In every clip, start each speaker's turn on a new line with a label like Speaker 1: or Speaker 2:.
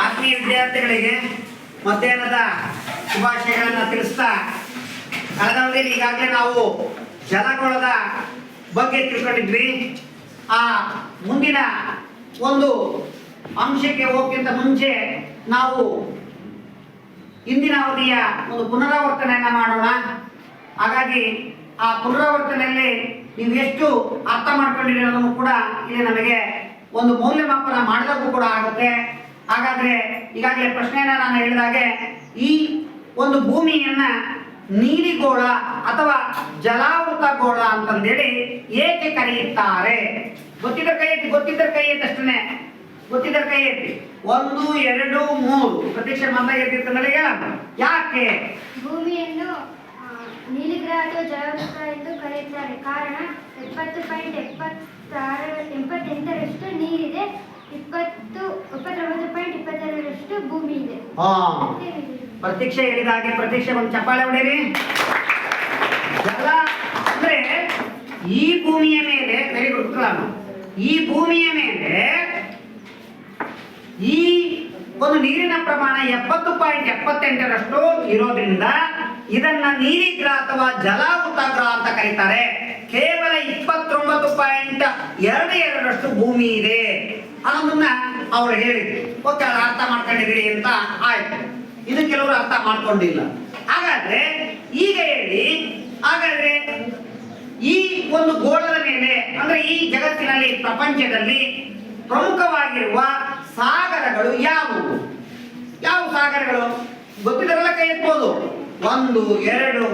Speaker 1: ಆತ್ಮೀಯ ವಿದ್ಯಾರ್ಥಿಗಳಿಗೆ ಮಧ್ಯಾಹ್ನದ ಶುಭಾಶಯಗಳನ್ನು ತಿಳಿಸ್ತಾ, ಕಳೆದ ಅವಧಿಯಲ್ಲಿ ಈಗಾಗಲೇ ನಾವು ಜಲಗೋಳದ ಬಗ್ಗೆ ತಿಳ್ಕೊಂಡಿದ್ವಿ. ಆ ಮುಂದಿನ ಒಂದು ಅಂಶಕ್ಕೆ ಹೋಗೋಕ್ಕಿಂತ ಮುಂಚೆ ನಾವು ಇಂದಿನ ಅವಧಿಯ ಒಂದು ಪುನರಾವರ್ತನೆಯನ್ನು ಮಾಡೋಣ. ಹಾಗಾಗಿ ಆ ಪುನರಾವರ್ತನೆಯಲ್ಲಿ ನೀವು ಎಷ್ಟು ಅರ್ಥ ಮಾಡ್ಕೊಂಡಿರಿ ಅನ್ನೋದನ್ನು ಕೂಡ ಇಲ್ಲಿ ನಮಗೆ ಒಂದು ಮೌಲ್ಯಮಾಪನ ಮಾಡಿದಾಗೂ ಕೂಡ ಆಗುತ್ತೆ. ಹಾಗಾದ್ರೆ ಈಗಾಗಲೇ ಪ್ರಶ್ನೆಯನ್ನ ನಾನು ಹೇಳಿದಾಗೆ, ಈ ಒಂದು ಭೂಮಿಯನ್ನ ನೀಲಿಗೋಳ ಅಥವಾ ಜಲಾವೃತ ಗೋಳ ಅಂತಂದೇಳಿ ಏಕೆ ಕರೆಯುತ್ತಾರೆ? ಗೊತ್ತಿದ್ದರೆ ಕೈ ಎತ್ತಿ, ಅಷ್ಟೇ. ಗೊತ್ತಿದ್ದರೆ ಕೈ ಎತ್ತಿ. 1 2 3 ಪ್ರತೀಕ್ಷೆ ಮಾತಾಗಿರ್ತಿರ್ತಂದ್ರೆ ಹೇಳಮ್ಮ, ಯಾಕೆ
Speaker 2: ಭೂಮಿಯನ್ನು ನೀಲಿಗ್ರಹ ಅಥವಾ ಜಲಾವೃತ ಎಂದು ಕರೆಯುತ್ತಾರೆ? ಕಾರಣ 70.88% ನೀರಿದೆ, 29.22% ಭೂಮಿ ಇದೆ.
Speaker 1: ಪ್ರತೀಕ್ಷೆ ಹೇಳಿದ ಹಾಗೆ ಪ್ರತೀಕ್ಷೆ ಒಂದು ಚಪ್ಪಾಳೆ ಹೊಡೆಯಿರಿ. ಜಲ ಅಂದ್ರೆ ಈ ಭೂಮಿಯ ಮೇಲೆ, ವೆರಿ ಗುಡ್, ಈ ಭೂಮಿಯ ಮೇಲೆ ಈ ಒಂದು ನೀರಿನ ಪ್ರಮಾಣ 70.78% ಇರೋದ್ರಿಂದ ಇದನ್ನ ನೀಲಿಗ್ರಹ ಅಥವಾ ಜಲಾವೃತ ಗ್ರಹ ಅಂತ ಕರೀತಾರೆ. ಕೇವಲ 29.22% ಭೂಮಿ ಇದೆ ಅನ್ನೋದನ್ನ ಅವ್ರು ಹೇಳಿದ್ರು. ಓಕೆ, ಅದು ಅರ್ಥ ಮಾಡ್ಕೊಂಡಿದ್ದೀರಿ ಅಂತ ಆಯ್ತು. ಇದು ಕೆಲವರು ಅರ್ಥ ಮಾಡ್ಕೊಂಡಿಲ್ಲ. ಹಾಗಾದ್ರೆ ಈಗ ಹೇಳಿ, ಹಾಗಾದ್ರೆ ಈ ಒಂದು ಗೋಳದ ಮೇಲೆ ಅಂದ್ರೆ ಈ ಜಗತ್ತಿನಲ್ಲಿ, ಪ್ರಪಂಚದಲ್ಲಿ ಪ್ರಮುಖವಾಗಿರುವ ಸಾಗರಗಳು ಯಾವುವು? ಯಾವ ಸಾಗರಗಳು ಗೊತ್ತಿದ್ದರೆಲ್ಲ ಕೈ ಎತ್ಬೋದು. 1 2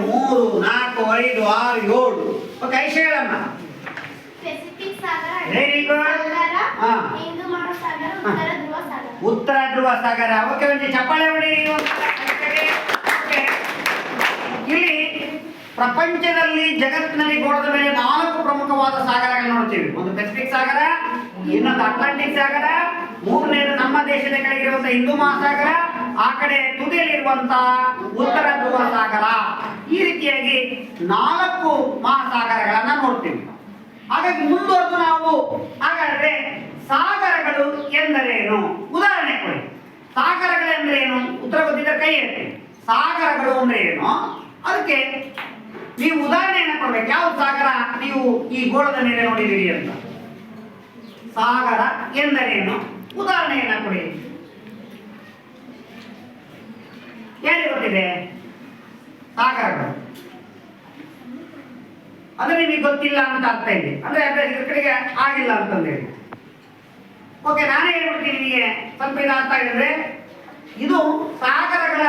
Speaker 1: 3 4 5 6 7. ಓಕೆ, ಐಶ ಹೇಳಮ್ಮ.
Speaker 2: ಪೆಸಿಫಿಕ್ ಸಾಗರ,
Speaker 1: ವೆರಿ ಗುಡ್.
Speaker 2: ಹಿಂದೂ ಮಹಾಸಾಗರ, ಉತ್ತರ ಧ್ರುವ ಸಾಗರ.
Speaker 1: ಉತ್ತರ ಧ್ರುವ ಸಾಗರ. ಓಕೆ, ಒಂದು ಚಪ್ಪಾಳೆ ಹೊಡೆಯಿರಿ. ಇಲ್ಲಿ ಪ್ರಪಂಚದಲ್ಲಿ, ಜಗತ್ತಿನಲ್ಲಿ ಗೋಳದ ಮೇಲೆ 4 ಪ್ರಮುಖವಾದ ಸಾಗರಗಳನ್ನು ನೋಡ್ತೀವಿ. ಒಂದು ಪೆಸಿಫಿಕ್ ಸಾಗರ, ಇನ್ನೊಂದು ಅಟ್ಲಾಂಟಿಕ್ ಸಾಗರ, ಮೂರನೇದು ನಮ್ಮ ದೇಶದ ಕೆಳಗಿರುವಂತಹ ಹಿಂದೂ ಮಹಾಸಾಗರ, ಆ ಕಡೆ ತುದಿಯಲ್ಲಿರುವಂತಹ ಉತ್ತರ ಧ್ರುವ ಸಾಗರ. ಈ ರೀತಿಯಾಗಿ 4 ಮಹಾಸಾಗರಗಳನ್ನ ನೋಡ್ತೀವಿ. ಹಾಗಾಗಿ ಮುಂದುವರೆದು ನಾವು ಹಾಗಾದ್ರೆ ಸಾಗರಗಳು ಎಂದರೇನು ಉದಾಹರಣೆ ಕೊಡಿ. ಸಾಗರಗಳೆಂದರೇನು? ಉತ್ತರ ಗೊತ್ತಿದ್ದರೆ ಕೈ ಎತ್ತಿ. ಸಾಗರಗಳು ಅಂದ್ರೆ ಏನು, ಅದಕ್ಕೆ ನೀವು ಉದಾಹರಣೆಯನ್ನು ಕೊಡ್ಬೇಕು. ಯಾವ ಸಾಗರ ನೀವು ಈ ಗೋಳದ ಮೇಲೆ ನೋಡಿದ್ದೀರಿ ಅಂತ. ಸಾಗರ ಎಂದರೇನು ಉದಾಹರಣೆಯನ್ನ ಕೊಡಿ. ಯಾರಿಗೆ ಗೊತ್ತಿದೆ ಸಾಗರಗಳು? ಅಂದ್ರೆ ನಿಮಗೆ ಗೊತ್ತಿಲ್ಲ ಅಂತ ಅರ್ಥ ಇದೆ, ಅಂದ್ರೆ ಇದ್ರ ಕಡೆಗೆ ಆಗಿಲ್ಲ ಅಂತಂದೇಳಿ. ಓಕೆ, ನಾನೇ ಹೇಳ್ಬಿಡ್ತೀನಿ ನಿಮಗೆ, ಸ್ವಲ್ಪ ಇದು ಅರ್ಥ ಆಗಿದ್ರೆ. ಇದು ಸಾಗರಗಳ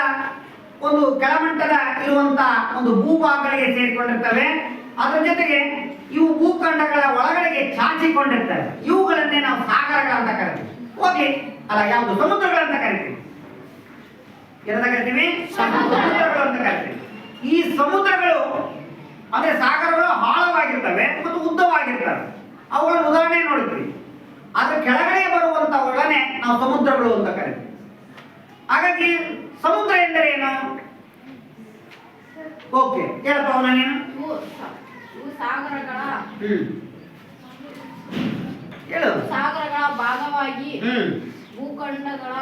Speaker 1: ಒಂದು ಕೆಳಮಟ್ಟದ ಇರುವಂತ ಒಂದು ಭೂಭಾಗಗಳಿಗೆ ಸೇರಿಕೊಂಡಿರ್ತವೆ. ಅದರ ಜೊತೆಗೆ ಇವು ಭೂಖಂಡಗಳ ಒಳಗಡೆಗೆ ಚಾಚಿಕೊಂಡಿರ್ತವೆ. ಇವುಗಳನ್ನೇ ನಾವು ಸಾಗರಗಳಂತ ಕರಿತೀವಿ. ಓಕೆ, ಅಲ್ಲ, ಯಾವುದು ಸಮುದ್ರಗಳಂತ ಕರಿತೀವಿ. ಏನಂತ ಕರಿತೀವಿ? ಸಮುದ್ರಗಳು ಅಂತ ಕರಿತೀವಿ. ಈ ಸಮುದ್ರಗಳು ಅಂದ್ರೆ ಸಾಗರಗಳು ಆಳವಾಗಿರ್ತವೆ ಮತ್ತು ಉದ್ದವಾಗಿರ್ತವೆ. ಅವುಗಳ ಉದಾಹರಣೆ ನೋಡ್ತೀವಿ. ಅದ್ರ ಕೆಳಗಡೆ ಬರುವಂತವುಗಳನ್ನೇ ನಾವು ಸಮುದ್ರಗಳು ಅಂತ ಕರಿತೀವಿ. ಹಾಗಾಗಿ ಸಮುದ್ರ ಎಂದರೆ ಏನು? ಓಕೆ, ಹೇಳಪ್ಪ ಅವನ ನೀನು.
Speaker 3: ಸಾಗರಗಳ
Speaker 1: ಹೇಳು.
Speaker 3: ಸಾಗರಗಳ ಭಾಗವಾಗಿ ಭೂಖಂಡಗಳ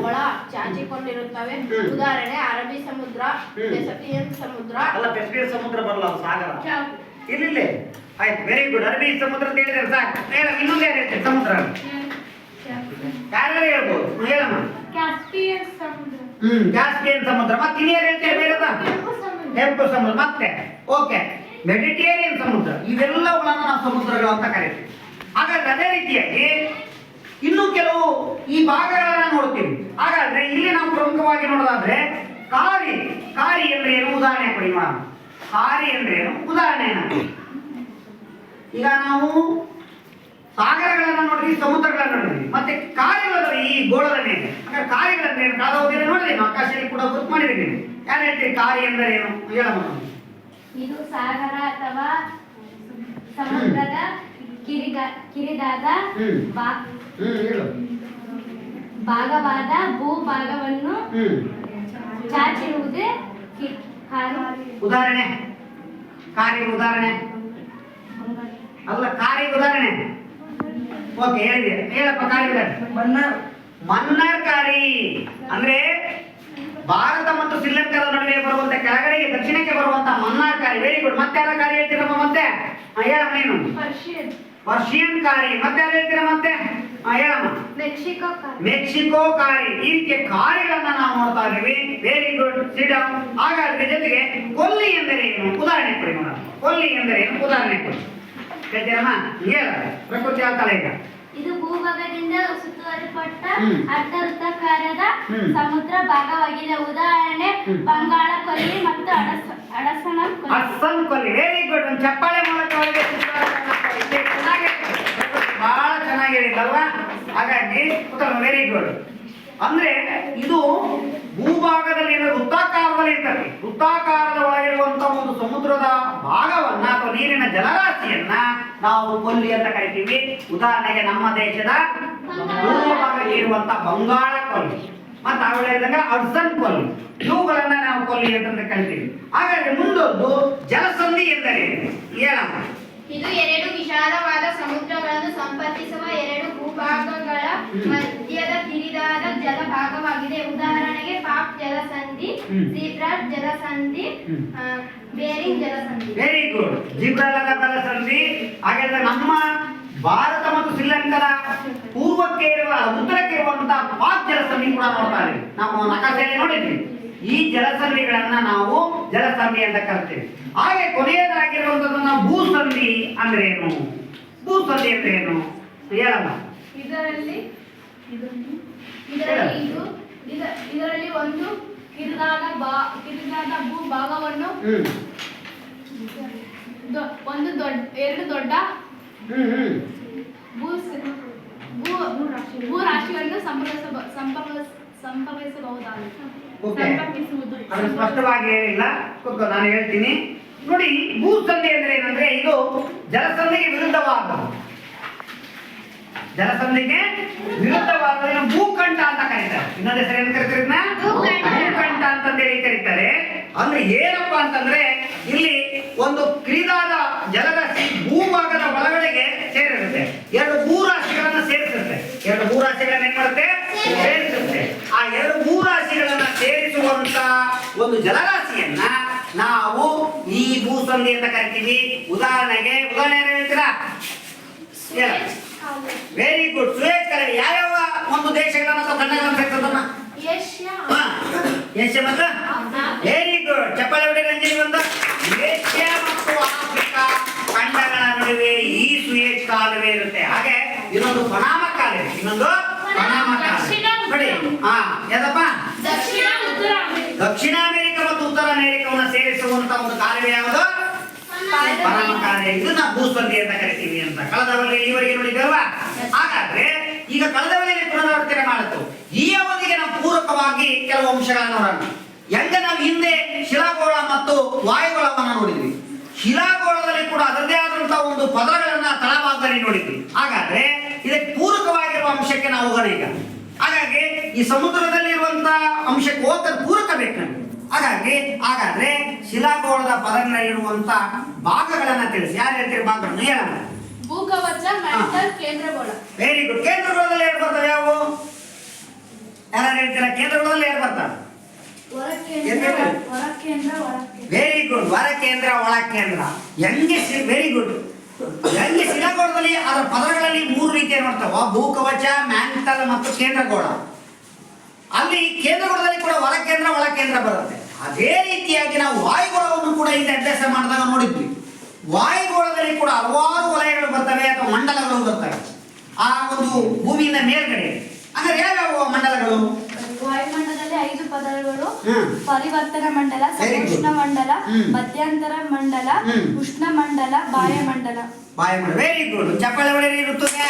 Speaker 3: ಒಳ ಚಾಚಿಕೊಂಡಿರುತ್ತವೆ. ಉದಾಹರಣೆ ಅರಬ್ಬಿ ಸಮುದ್ರ, ಪೆಸಿಫಿಕ್ ಸಮುದ್ರ.
Speaker 1: ಅಲ್ಲ, ಪೆಸಿಫಿಕ್ ಸಮುದ್ರ ಬರಲ್ಲ, ಸಾಗರ ಇಲ್ಲಿಲ್ಲ. ಆಯ್ತು, ವೆರಿ ಗುಡ್. ಅರಬ್ಬಿ ಸಮುದ್ರ ಅಂತ ಹೇಳಿದ್ರೆ ಸಾಕು. ಹೇಳ, ಇನ್ನೊಂದು ಯಾರು ಹೇಳ್ತೀವಿ ಸಮುದ್ರ? ಯಾರು ಹೇಳ್ಬೋದು? ಹೇಳಮ್ಮ.
Speaker 2: ಕ್ಯಾಸ್ಪಿಯನ್ ಸಮುದ್ರ.
Speaker 1: ಕ್ಯಾಸ್ಪಿಯನ್ ಸಮುದ್ರ. ಮತ್ತೆ ಇನ್ನೇನು ಹೇಳ್ತೇವೆ? ಬೇರೆದ ಕೆಂಪು ಸಮುದ್ರ. ಮತ್ತೆ ಓಕೆ, ಮೆಡಿಟೇರಿಯನ್ ಸಮುದ್ರ. ಇವೆಲ್ಲವುಗಳನ್ನು ನಾವು ಸಮುದ್ರಗಳು ಅಂತ ಕರಿತೀವಿ. ಹಾಗಾದ್ರೆ ಅದೇ ರೀತಿಯಾಗಿ ಇನ್ನು ಕೆಲವು ಈ ಭಾಗಗಳನ್ನ ನೋಡ್ತೀವಿ. ಹಾಗಾದ್ರೆ ಇಲ್ಲಿ ನಾವು ಪ್ರಮುಖವಾಗಿ ನೋಡೋದಾದ್ರೆ ಕಾರಿ. ಕಾರಿ ಅಂದ್ರೆ ಏನು ಉದಾಹರಣೆ ಕೊಡಿ ಮಾಡೋಣ. ಕಾರಿ ಅಂದ್ರೆ ಏನು ಉದಾಹರಣೆನ? ಈಗ ನಾವು ಸಾಗರಗಳನ್ನ ನೋಡಿದ್ವಿ, ಸಮುದ್ರಗಳನ್ನ ನೋಡಿದ್ವಿ, ಮತ್ತೆ ಕಾರಿಗಳು ಈ ಗೋಳದ ಮೇಲೆ. ಹಾಗಾದ್ರೆ ಕಾರಿಗಳಂದ್ರೆ ಏನು? ಕಳೆದ ಹೋಗಿದ್ರೆ ನೋಡಿದ್ವಿ, ಆಕಾಶದಲ್ಲಿ ಕೂಡ ಗುರುತು ಮಾಡಿದ್ದೀವಿ. ಯಾರು ಹೇಳ್ತೀವಿ ಕಾರಿ ಅಂದ್ರೆ ಏನು? ಹೇಳಮ್ಮ.
Speaker 2: ಇದು ಸಾಗರ ಅಥವಾ ಸಮುದ್ರದ ಕಿರಿದಾದ ಭಾಗವಾದ ಭೂಭಾಗವನ್ನು ಚಾಚಿರುವುದೇ
Speaker 1: ಉದಾಹರಣೆ. ಕಾರಿ ಉದಾಹರಣೆ ಅಲ್ಲ, ಕಾರಿ ಉದಾಹರಣೆ. ಓಕೆ, ಹೇಳಿದೆ. ಹೇಳಪ್ಪ ಕಾರಿ ಉದಾಹರಣೆ. ಮನ್ನರ್ಕಾರಿ ಅಂದ್ರೆ ಭಾರತ ಮತ್ತು ಶ್ರೀಲಂಕಾದ ನಡುವೆ ಬರುವಂತ ಕೆಳಗಡೆಗೆ ದಕ್ಷಿಣಕ್ಕೆ ಬರುವಂತ ಮನ್ನಾರ್ಕಾರಿ. Very good. ಮತ್ತೆ ಯಾರ ಕಾರಿ ಹೇಳ್ತೀರಮ್ಮ? ಮತ್ತೆ ಹೇಳಮ್ಮ ನೀನು. ಪರ್ಷಿಯನ್ ಕಾರಿ. ಮತ್ತೆ ಯಾರು ಹೇಳ್ತೀರ? ಮತ್ತೆ ಹೇಳಮ್ಮ. ಮೆಕ್ಸಿಕೋ ಕಾರಿ. ಈ ರೀತಿಯ ಕಾರಿಗಳನ್ನ ನಾವು ನೋಡ್ತಾ ಇದ್ದೀವಿ. Very good. ಸಿಡಮ್. ಹಾಗಾದ್ರೆ ಜೊತೆಗೆ ಕೊಲ್ಲಿ ಎಂದರೆ ಏನು? ಉದಾಹರಣೆ ಕೊಡಿ ನೋಡೋಣ. ಕೊಲ್ಲಿ ಎಂದರೆ ಏನು? ಉದಾಹರಣೆ ಕೊಡಿ. ಹೇಳ್ತೀರಮ್ಮ? ಹೇಳ. ಪ್ರಕೃತಿ ಹೇಳ್ತಾಳೆ ಈಗ.
Speaker 2: ಇದು ಭೂಭಾಗದಿಂದ ಸುತ್ತುವರಿಪಟ್ಟ ಅರ್ಧ ವೃತ್ತಾಕಾರದ ಸಮುದ್ರ ಭಾಗವಾಗಿದೆ. ಉದಾಹರಣೆ ಬಂಗಾಳ ಕೊಲ್ಲಿ ಮತ್ತು ಅಡಸನ
Speaker 1: ಕೊಲ್ಲಿ. Very good. ಒಂದು ಚಪ್ಪಾಳೆ ಮೂಲಕ ಬಹಳ ಚೆನ್ನಾಗಿ ಹೇಳಿದ್ದಲ್ವಾ? ಹಾಗಾಗಿ ವೆರಿ ಗುಡ್. ಅಂದ್ರೆ ಇದು ಭೂಭಾಗದಲ್ಲಿ ವೃತ್ತಾಕಾರದಲ್ಲಿ ಇರ್ತದೆ. ವೃತ್ತಾಕಾರದ ಒಳಗಿರುವಂತಹ ಒಂದು ಸಮುದ್ರದ ಭಾಗವನ್ನ ಅಥವಾ ನೀರಿನ ಜಲರಾಶಿಯನ್ನ ನಾವು ಕೊಲ್ಲಿ ಅಂತ ಕರಿತೀವಿ. ಉದಾಹರಣೆಗೆ ನಮ್ಮ ದೇಶದ ಪೂರ್ವಭಾಗದಲ್ಲಿ ಇರುವಂತಹ ಬಂಗಾಳ ಕೊಲ್ಲಿ ಮತ್ತೆ ಅವ್ರು ಹೇಳಿದಾಗ ಅಡ್ಸನ್ ಕೊಲ್ಲಿ, ಇವುಗಳನ್ನ ನಾವು ಕೊಲ್ಲಿ ಅಂತ ಕರಿತೀವಿ. ಹಾಗಾದ್ರೆ ಮುಂದೊಂದು ಜಲಸಂಧಿ ಎಂದರೆ ಏನಮ್ಮ?
Speaker 3: ಇದು ಎರಡು ವಿಶಾಲವಾದ ಸಮುದ್ರಗಳನ್ನು ಸಂಪರ್ಕಿಸುವ ಎರಡು ಭೂಭಾಗಗಳ ಮಧ್ಯದ ಕಿರಿದಾದ ಜಲಭಾಗವಾಗಿದೆ. ಉದಾಹರಣೆಗೆ ಪಾಕ್ ಜಲಸಂಧಿ, ಜಿಬ್ರಾಲ್ಟರ್ ಜಲಸಂಧಿ, ಬೇರಿಂಗ್ ಜಲಸಂಧಿ.
Speaker 1: Very good. ಜಿಬ್ರಾಲ್ಟರ್ ಜಲಸಂಧಿ. ಹಾಗಾದ್ರೆ ನಮ್ಮ ಭಾರತ ಮತ್ತು ಶ್ರೀಲಂಕಾದ ಪೂರ್ವಕ್ಕೆ ಇರುವ ಉತ್ತರಕ್ಕೆ ಇರುವಂತಹ ಪಾಕ್ ಜಲಸಂಧಿ ಕೂಡ ನೋಡ್ತಾ ಇದ್ದೀವಿ. ನಾವು ನಕಾಶೆಯಲ್ಲಿ ನೋಡಿದ್ವಿ. ಈ ಜಲಸಂಧಿಗಳನ್ನ ನಾವು ಜಲಸಂಧಿ ಅಂತ ಕರಿತೀವಿ. ಹಾಗೆ ಕೊನೆಯದಾಗಿರುವಂತದನ್ನ ಭೂಸಂಧಿ ಅಂದ್ರೆ ಏನು? ಭೂಸಂಧಿ ಅಂದ್ರೆ ಏನು ಹೇಳಮ್ಮ?
Speaker 3: ಇದರಲ್ಲಿ ಒಂದು ಕಿರಿದಾದ ಭೂಭಾಗವನ್ನು ಎರಡು ದೊಡ್ಡ ಭೂರಾಶಿಗಳನ್ನು ಸಂಪರ್ಕಿಸುವುದು.
Speaker 1: ಅದು ಸ್ಪಷ್ಟವಾಗಿ ಹೇಳಿಲ್ಲ, ನಾನು ಹೇಳ್ತೀನಿ ನೋಡಿ. ಭೂಸಂಧಿ ಅಂದ್ರೆ ಏನಂದ್ರೆ ಇದು ಜಲಸಂಧಿಗೆ ವಿರುದ್ಧವಾದ, ಜಲಸಂಧಿಗೆ ವಿರುದ್ಧವಾದ ಭೂಕಂಠ ಅಂತ ಕರೀತಾರೆ. ಇನ್ನೊಂದು ಹೆಸರು ಏನು ಕರೀತಾರೆ? ಭೂಕಂಠ ಅಂತಂದೇಳಿ ಕರೀತಾರೆ. ಅಂದ್ರೆ ಏನಪ್ಪಾ ಅಂತಂದ್ರೆ ಇಲ್ಲಿ ಒಂದು ಕಿರಿದಾದ ಜಲರಾಶಿ ಭೂಭಾಗದ ಒಳಗಡೆಗೆ ಸೇರಿರುತ್ತೆ. ಎರಡು ಭೂರಾಶಿಗಳನ್ನ ಸೇರಿಸುತ್ತೆ. ಎರಡು ಭೂರಾಶಿಗಳನ್ನ ಏನ್ ಮಾಡುತ್ತೆ? ಸೇರಿಸುತ್ತೆ. ಆ ಎರಡು ಭೂರಾಶಿಗಳನ್ನ ಸೇರಿಸುವಂತ ಒಂದು ಜಲರಾಶಿಯನ್ನ ನಾವು ಈ ಭೂಸಂಧಿ ಅಂತ ಕರಿತೀವಿ. ಉದಾಹರಣೆ ಹೇಳ್ತೀರಾ? Very good. ಸುಯೇಜ್ ಕಾಲುವೆ ಯಾವ್ಯಾವ ಒಂದು ದೇಶಗಳನ್ನ ಅಥವಾ ಖಂಡಗಳನ್ನು ಸೇರ್ತದನ್ನ? ಏಷ್ಯಾ ಮತ್ತು ವೆರಿ ಗುಡ್. ಚಪ್ಪಾಳೆ ಹೊಡಿ ರಂಜನಿ. ಒಂದು ಏಷ್ಯಾ ಮತ್ತು ಆಫ್ರಿಕಾ ಖಂಡಗಳ ನಡುವೆ ಈ ಸುಯೇಜ್ ಕಾಲುವೆ ಇರುತ್ತೆ. ಹಾಗೆ ಇನ್ನೊಂದು ಪನಾಮ ಕಾಲುವೆ. ಇನ್ನೊಂದು ಪನಾಮ ಕಾಲುವೆ ನೋಡಿ. ಯಾವ್ದಪ್ಪ? ದಕ್ಷಿಣ ಅಮೆರಿಕ ಮತ್ತು ಉತ್ತರ ಅಮೆರಿಕವನ್ನು ಸೇರಿಸುವಂತ ಒಂದು ಕಾಲುವೆ ಯಾವುದು? ಪನಾಮ ಕಾಲುವೆ. ಇದನ್ನ ಭೂಸಂಧಿ ಅಂತ ಕರಿತೀವಿ ಅಂತ ಕಳೆದವರಲ್ಲಿ ಈವರೆಗೆ ನೋಡಿದ್ದೇವಾ? ಹಾಗಾದ್ರೆ ಈಗ ಕಳೆದವರಲ್ಲಿ ಪುನರಾವರ್ತನೆ ಮಾಡುತ್ತು. ಈ ಅವಧಿಗೆ ನಾವು ಪೂರಕವಾಗಿ ಕೆಲವು ಅಂಶಗಳನ್ನು ನೋಡೋಣ. ಹೆಂಗ ನಾವು ಹಿಂದೆ ಶಿಲಾಗೋಳ ಮತ್ತು ವಾಯುಗೋಳವನ್ನ ನೋಡಿದ್ವಿ. ಶಿಲಾಗೋಳದಲ್ಲಿ ಕೂಡ ಅದರದೇ ಆದಂತಹ ಒಂದು ಪದರಗಳನ್ನ ತಳಭಾಗದಲ್ಲಿ ನೋಡಿದ್ವಿ. ಹಾಗಾದ್ರೆ ಇದಕ್ಕೆ ಪೂರಕವಾಗಿರುವ ಅಂಶಕ್ಕೆ ನಾವು ಹೋಗೋಣ ಈಗ. ಹಾಗಾಗಿ ಈ ಸಮುದ್ರದಲ್ಲಿ ಇರುವಂತಹ ಅಂಶಕ್ಕೆ ಹೋದ ಪೂರಕ ಬೇಕು ನಮಗೆ. ಹಾಗಾದ್ರೆ ಶಿಲಾಗೋಳದ ಪದರದಲ್ಲಿರುವಂತ ಭಾಗಗಳನ್ನ ತಿಳಿಸಿ. ಯಾರು ಹೇಳ್ತೀರಿ ಭಾಗಗಳನ್ನು? ಹೇಳೋಣ.
Speaker 3: ಭೂಕವಚ, ಮ್ಯಾಂಟಲ್, ಕೇಂದ್ರಗೋಳ.
Speaker 1: Very good. ಕೇಂದ್ರಗೋಳದಲ್ಲಿ ಎರಡು ಬರ್ತವೆ ಯಾವುವು? ಯಾರು ಹೇಳ್ತೀರಾ? ಕೇಂದ್ರಗೋಳದಲ್ಲಿ ಎರಡು ಬರ್ತವೆ. Very good. ಹೊರಕೇಂದ್ರ, ಒಳಕೇಂದ್ರ. Very good. ಹೆಂಗೆ ಶಿಲಾಗೋಳದಲ್ಲಿ ಅದರ ಪದರಗಳಲ್ಲಿ ಮೂರು ರೀತಿಯ ಬರ್ತವೆ: ಭೂಕವಚ, ಮ್ಯಾಂಟಲ್ ಮತ್ತು ಕೇಂದ್ರಗೋಳ. ಅಲ್ಲಿ ಕೇಂದ್ರಗೋಳದಲ್ಲಿ ಕೂಡ ಹೊರಕೇಂದ್ರ, ಒಳಕೇಂದ್ರ ಬರುತ್ತೆ. ಅದೇ ರೀತಿಯಾಗಿ ನಾವು ವಾಯುಗೋಳವನ್ನು ಕೂಡ ಹಿಂದೆ ಅಭ್ಯಾಸ ಮಾಡಿದಾಗ ನೋಡಿದ್ವಿ. ವಾಯುಗೋಳದಲ್ಲಿ ಕೂಡ ಹಲವಾರು ವಲಯಗಳು ಬರ್ತವೆ ಅಥವಾ ಮಂಡಲಗಳು ಬರ್ತವೆ ಆ ಒಂದು ಭೂಮಿಯಿಂದ ಮೇಲ್ಗಡೆ. ಅಂದ್ರೆ ಯಾವ್ಯಾವ ಮಂಡಲಗಳು?
Speaker 2: ವಾಯುಮಂಡಲದಲ್ಲಿ 5 ಪದರಗಳು: ಪರಿವರ್ತನ ಮಂಡಲ, ಸಮೋಷ್ಣ ಮಂಡಲ, ಮಧ್ಯಂತರ ಮಂಡಲ, ಉಷ್ಣ ಮಂಡಲ, ಬಾಯಮಂಡಲ.
Speaker 1: Very good. ಚಪ್ಪಾಳೆ ಹೊಡೆಯಲಿ ಇರುತ್ತದೆ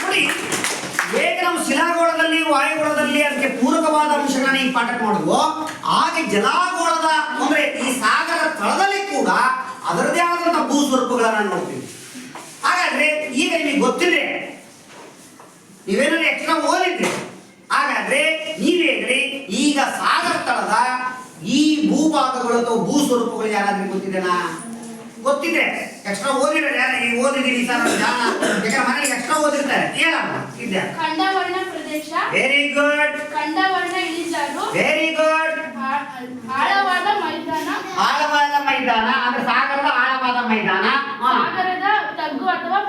Speaker 1: ನೋಡಿ. ಹೇಗೆ ನಾವು ಶಿಲಾಗೋಳದಲ್ಲಿ ವಾಯುಗೋಳದಲ್ಲಿ ಅದಕ್ಕೆ ಪೂರಕವಾದ ಅಂಶಗಳನ್ನ ಈ ಪಾಠಕ್ಕೆ ಮಾಡಿದ್ವು, ಹಾಗೆ ಜಲಾಗೋಳದ ಅಂದ್ರೆ ಈ ಸಾಗರ ತಳದಲ್ಲಿ ಕೂಡ ಅದರದೇ ಆದಂತಹ ಭೂ ಸ್ವರೂಪಗಳನ್ನ ನೋಡ್ತೀವಿ. ಹಾಗಾದ್ರೆ ಈಗ ನಿಮಗೆ ಗೊತ್ತಿದೆ, ನೀವೇನಾದ್ರು ಎಕ್ಸ್ಟ್ರಾ ಓದಿದ್ರಿ. ಹಾಗಾದ್ರೆ ನೀವೇನ್ರಿ ಈಗ ಸಾಗರ ತಳದ ಈ ಭೂಭಾಗಗಳು ಅಥವಾ ಭೂ ಸ್ವರೂಪಗಳು ಯಾರಾದ್ರೂ ಗೊತ್ತಿದೆನಾ? ಗೊತ್ತಿದೆ. ಎಕ್ಸ್ಟ್ರಾ ಓದಿದ್ರೆ ಓದಿದ್ದೀರಿ ಸರ್, ಯಾಕಂದ್ರೆ ಮನೆಗೆ ಎಕ್ಸ್ಟ್ರಾ ಓದಿರ್ತಾರೆ. ಹೇಳಮ್ಮ.
Speaker 3: ಖಂಡವರ್ಣ ಪ್ರದೇಶ,
Speaker 1: ವೆರಿ ಗುಡ್,
Speaker 3: ಖಂಡವರ್ಣ ಇಳಿಜಾರು,
Speaker 1: ವೆರಿ ಗುಡ್.
Speaker 3: ಆಳವಾದ ಮೈದಾನ,
Speaker 1: ಆಳವಾದ ಮೈದಾನ ಅಂದ್ರೆ ಸಾಗರದ ಆಳವಾದ ಮೈದಾನ.
Speaker 3: ಸಾಗರದ ತಗ್ಗು ಅಥವಾ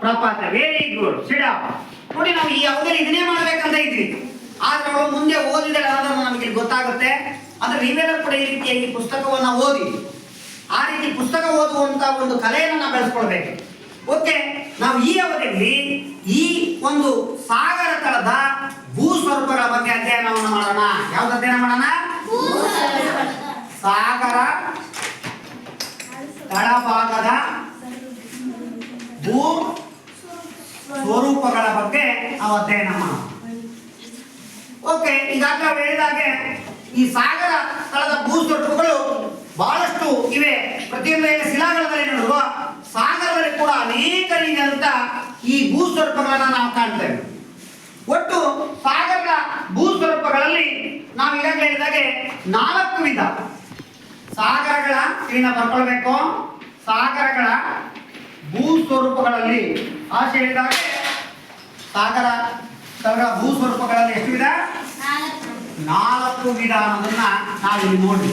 Speaker 1: ಪ್ರಪಾತ. Very good. ಸಿಡ. ನೋಡಿ ನಾವು ಈ ಅವಧಿಯಲ್ಲಿ ಇದನ್ನೇ ಮಾಡ್ಬೇಕಂತ ಇದ್ವಿ, ಆದ್ರೆ ಅವಳು ಮುಂದೆ ಓದಿದರೆ ಅನ್ನೋದನ್ನು ನಮಗೆ ಗೊತ್ತಾಗುತ್ತೆ. ಅಂದ್ರೆ ನೀವೆಲ್ಲರೂ ಕೂಡ ಈ ರೀತಿಯಾಗಿ ಪುಸ್ತಕವನ್ನ ಓದಿ ಆ ರೀತಿ ಪುಸ್ತಕ ಓದುವಂತ ಒಂದು ಕಲೆಯನ್ನು ನಾವು ಬೆಳೆಸ್ಕೊಳ್ಬೇಕು. ಓಕೆ, ನಾವು ಈ ಅವಧಿಯಲ್ಲಿ ಈ ಒಂದು ಸಾಗರ ತಳದ ಭೂಸ್ವರೂಪಗಳ ಬಗ್ಗೆ ಅಧ್ಯಯನವನ್ನು ಮಾಡೋಣ. ಯಾವ್ದು ಅಧ್ಯಯನ ಮಾಡೋಣ? ಸಾಗರ ತಳಭಾಗದ ಭೂ ಸ್ವರೂಪಗಳ ಬಗ್ಗೆ ನಾವು ಅಧ್ಯಯನ ಮಾಡೋಣ. ಓಕೆ, ಈಗಾಗಲೇ ನಾವು ಹೇಳಿದಾಗೆ ಈ ಸಾಗರ ತಳದ ಭೂ ಸ್ವರೂಪಗಳು ಬಹಳಷ್ಟು ಇವೆ. ಪ್ರತಿಯೊಂದು ಶಿಲಾಗಳಲ್ಲಿ ನೋಡುವ ಸಾಗರದಲ್ಲಿ ಕೂಡ ಅನೇಕ ರೀತಿಯಾದಂತ ಈ ಭೂ ಸ್ವರೂಪಗಳನ್ನ ನಾವು ಕಾಣ್ತೇವೆ. ಒಟ್ಟು ಸಾಗರದ ಭೂ ಸ್ವರೂಪಗಳಲ್ಲಿ ನಾವು ಈಗಾಗಲೇ ಹೇಳಿದಾಗೆ 4 ವಿಧ ಸಾಗರಗಳ ಇದನ್ನ ಬರ್ಕೊಳ್ಬೇಕು. ಸಾಗರಗಳ ಭೂ ಸ್ವರೂಪಗಳಲ್ಲಿ ಆಶೆ ಹೇಳಿದಾಗೆ ಸಾಗರ ತಳದ ಭೂ ಸ್ವರೂಪಗಳಲ್ಲಿ ಎಷ್ಟು ವಿಧ? 4 ವಿಧ ಅನ್ನೋದನ್ನ ನಾವಿಲ್ಲಿ ನೋಡಿ.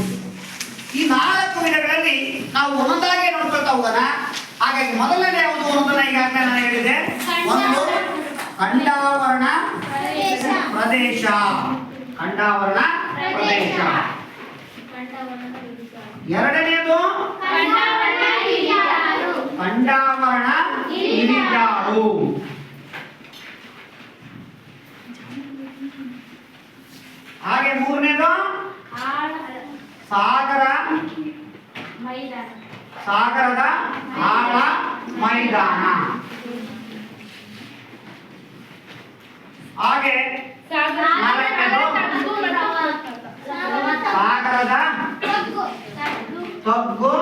Speaker 1: ಈ 4 ವಿಧಗಳಲ್ಲಿ ನಾವು ಒಂದೊಂದಾಗಿ ನೋಡ್ಕೊಳ್ತಾ ಹೋಗೋಣ. ಹಾಗಾಗಿ ಮೊದಲನೇ ಯಾವುದು ಅನ್ನೋದನ್ನ ಈಗಾಗಲೇ ನಾನು ಹೇಳಿದೆ. ಒಂದು ಖಂಡಾವರಣ ಪ್ರದೇಶ. ಖಂಡಾವರಣ ಪ್ರದೇಶ. ಎರಡನೆಯದು ಖಂಡಾವರಣ ಇಳಿಜಾರು. ಹಾಗೆ ಮೂರನೇದು ಸಾಗರದ ಆಳ ಮೈದಾನ. ಹಾಗೆ ಸಾಗರದ ತಗ್ಗು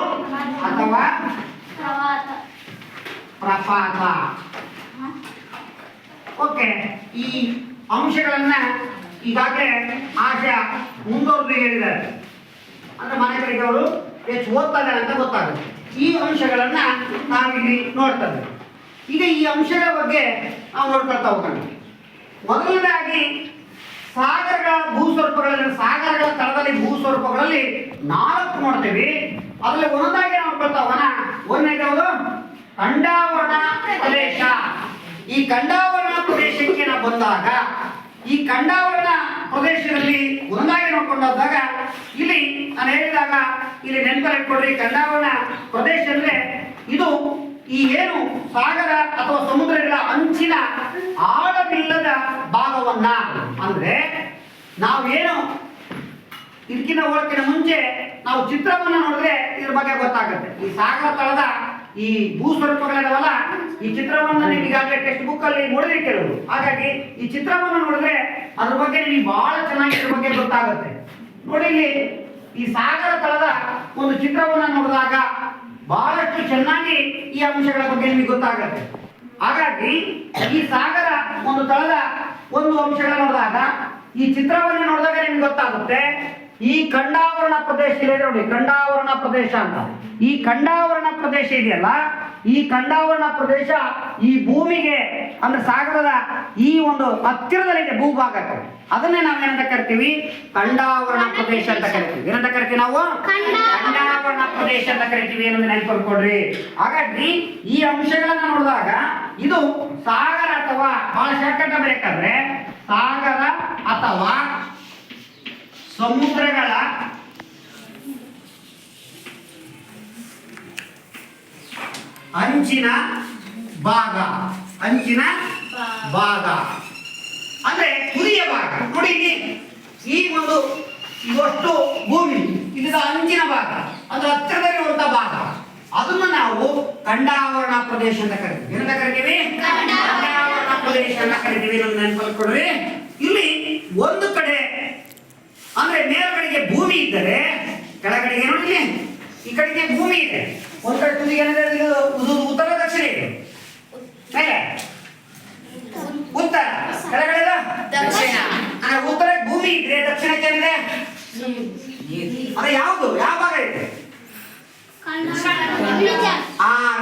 Speaker 1: ಅಥವಾ ಪ್ರಪಾತ. ಓಕೆ, ಈ ಅಂಶಗಳನ್ನ ಈಗಾಗಲೇ ಆಶಾ ಮುಂದುವರೆದು ಹೇಳಿದ್ದಾರೆ. ಅಂದ್ರೆ ಮನೆ ಕಡೆಗೆ ಅವರು ಹೆಚ್ಚು ಓದ್ತಾರೆ ಅಂತ ಗೊತ್ತಾಗುತ್ತೆ. ಈ ಅಂಶಗಳನ್ನ ನಾವಿಲ್ಲಿ ನೋಡ್ತೇವೆ. ಈಗ ಈ ಅಂಶಗಳ ಬಗ್ಗೆ ನಾವು ನೋಡ್ಕೊಳ್ತಾ ಹೋಗೋಣ. ಮೊದಲನೇದಾಗಿ ಸಾಗರಗಳ ಭೂಸ್ವರೂಪಗಳಲ್ಲಿ, ಸಾಗರಗಳ ತಳದಲ್ಲಿ ಭೂಸ್ವರೂಪಗಳಲ್ಲಿ 4 ನೋಡ್ತೇವೆ. ಅದರಲ್ಲಿ ಒಂದೊಂದಾಗಿ ನೋಡ್ಕೊಳ್ತಾ ಹೋಗೋಣ. ಒಂದನೇದು ಖಂಡಾವರಣ ಪ್ರದೇಶ. ಈ ಖಂಡಾವರಣ ಪ್ರದೇಶಕ್ಕೆ ನಾವು ಬಂದಾಗ, ಈ ಖಂಡಾವರಣ ಪ್ರದೇಶದಲ್ಲಿ ಒಂದಾಗಿ ನೋಡ್ಕೊಂಡಾಗ ಇಲ್ಲಿ ನಾನು ಹೇಳಿದಾಗ ಇಲ್ಲಿ ನೆನಪಲ್ಲಿ ಇಟ್ಕೊಳ್ರಿ. ಖಂಡಾವರಣ ಪ್ರದೇಶ ಅಂದ್ರೆ ಇದು ಈ ಏನು ಸಾಗರ ಅಥವಾ ಸಮುದ್ರಗಳ ಅಂಚಿನ ಆಳವಿಲ್ಲದ ಭಾಗವನ್ನ, ಅಂದ್ರೆ ನಾವೇನು ಇದಕ್ಕಿಂತ ಹೋಗಕ್ಕಿಂತ ಮುಂಚೆ ನಾವು ಚಿತ್ರವನ್ನ ನೋಡಿದ್ರೆ ಇದ್ರ ಬಗ್ಗೆ ಗೊತ್ತಾಗುತ್ತೆ. ಈ ಸಾಗರ ತಳದ ಈ ಭೂಸ್ವರೂಪಗಳಿದಾವಲ್ಲ, ಈ ಚಿತ್ರವನ್ನ ನೀವು ಈಗಾಗಲೇ ಟೆಕ್ಸ್ಟ್ ಬುಕ್ ಅಲ್ಲಿ ನೋಡಿದ್ರೆ ಕೆಲವರು. ಹಾಗಾಗಿ ಈ ಚಿತ್ರವನ್ನ ನೋಡಿದ್ರೆ ಅದ್ರ ಬಗ್ಗೆ ನಿಮಗೆ ಬಹಳ ಚೆನ್ನಾಗಿ ಇದ್ರ ಬಗ್ಗೆ ಗೊತ್ತಾಗುತ್ತೆ. ನೋಡಿ, ಇಲ್ಲಿ ಈ ಸಾಗರ ತಳದ ಒಂದು ಚಿತ್ರವನ್ನ ನೋಡಿದಾಗ ಬಹಳಷ್ಟು ಚೆನ್ನಾಗಿ ಈ ಅಂಶಗಳ ಬಗ್ಗೆ ನಿಮಗೆ ಗೊತ್ತಾಗುತ್ತೆ. ಹಾಗಾಗಿ ಈ ಸಾಗರ ಒಂದು ತಳದ ಒಂದು ಅಂಶಗಳ ನೋಡಿದಾಗ, ಈ ಚಿತ್ರವನ್ನು ನೋಡಿದಾಗ ನಿಮ್ಗೆ ಗೊತ್ತಾಗುತ್ತೆ. ಈ ಖಂಡಾವರಣ ಪ್ರದೇಶ ಇದೆ ನೋಡಿ, ಖಂಡಾವರಣ ಪ್ರದೇಶ ಅಂತ. ಈ ಖಂಡಾವರಣ ಪ್ರದೇಶ ಇದೆಯಲ್ಲ, ಈ ಖಂಡಾವರಣ ಪ್ರದೇಶ ಈ ಭೂಮಿಗೆ ಅಂದ್ರೆ ಸಾಗರದ ಈ ಒಂದು ಹತ್ತಿರದಲ್ಲಿದೆ ಭೂಭಾಗಕ್ಕೆ. ಅದನ್ನೇ ನಾವು ಏನಂತ ಕರಿತೀವಿ? ಖಂಡಾವರಣ ಪ್ರದೇಶ ಅಂತ ಕರಿತೀವಿ. ಏನಂತ ಕರಿತೀವಿ ನಾವು? ಖಂಡಾವರಣ ಪ್ರದೇಶ ಅಂತ ಕರಿತೀವಿ ಅನ್ನೋದು ನೆನಪಿಟ್ಕೊಡ್ರಿ. ಹಾಗಾಗಿ ಈ ಅಂಶಗಳನ್ನ ನೋಡಿದಾಗ ಇದು ಸಾಗರ ಅಥವಾ ಬಹಳ ಶಾರ್ಟ್ಕಟ್ ಬೇಕಾದ್ರೆ ಸಾಗರ ಅಥವಾ ಸಮುದ್ರಗಳ ಅಂಚಿನ ಭಾಗ. ಅಂಚಿನ ಭಾಗ ಅಂದ್ರೆ ತುದಿಯ ಭಾಗ. ನೋಡಿ, ಈ ಒಂದು ಇವಷ್ಟು ಭೂಮಿ ಇದರ ಅಂಚಿನ ಭಾಗ ಅಂದ್ರೆ ಹತ್ತಿರದಲ್ಲಿರುವಂತಹ ಭಾಗ, ಅದನ್ನು ನಾವು ಖಂಡಾವರಣ ಪ್ರದೇಶ ಅಂತ ಕರಿತೀವಿ. ಏನಂತ ಕರಿತೀವಿ? ಖಂಡಾವರಣ ಪ್ರದೇಶ ಅಂತ ಕರಿತೀವಿ. ನೆನಪಲ್ಕೊಡ್ರಿ. ಇಲ್ಲಿ ಒಂದು ಕಡೆ ಅಂದ್ರೆ ಮೇಲ್ಗಡೆಗೆ ಭೂಮಿ ಇದ್ದರೆ ಕೆಳಗಡೆಗೆ ನೋಡಿ ಈ ಕಡೆಗೆ ಭೂಮಿ ಇದೆ. ಒಂದ್ ಕಡೆ ತುದಿಗೆ ಉತ್ತರ ದಕ್ಷಿಣ ಇದೆ, ಮೇಲೆ ಉತ್ತರ, ಕೆಳಗಡೆ ದಕ್ಷಿಣ. ಉತ್ತರ ಭೂಮಿ ಇದ್ರೆ ದಕ್ಷಿಣಕ್ಕೆ ಏನಿದೆ? ಅದೇ ಯಾವುದು? ಯಾವ ಭಾಗ ಇದೆ?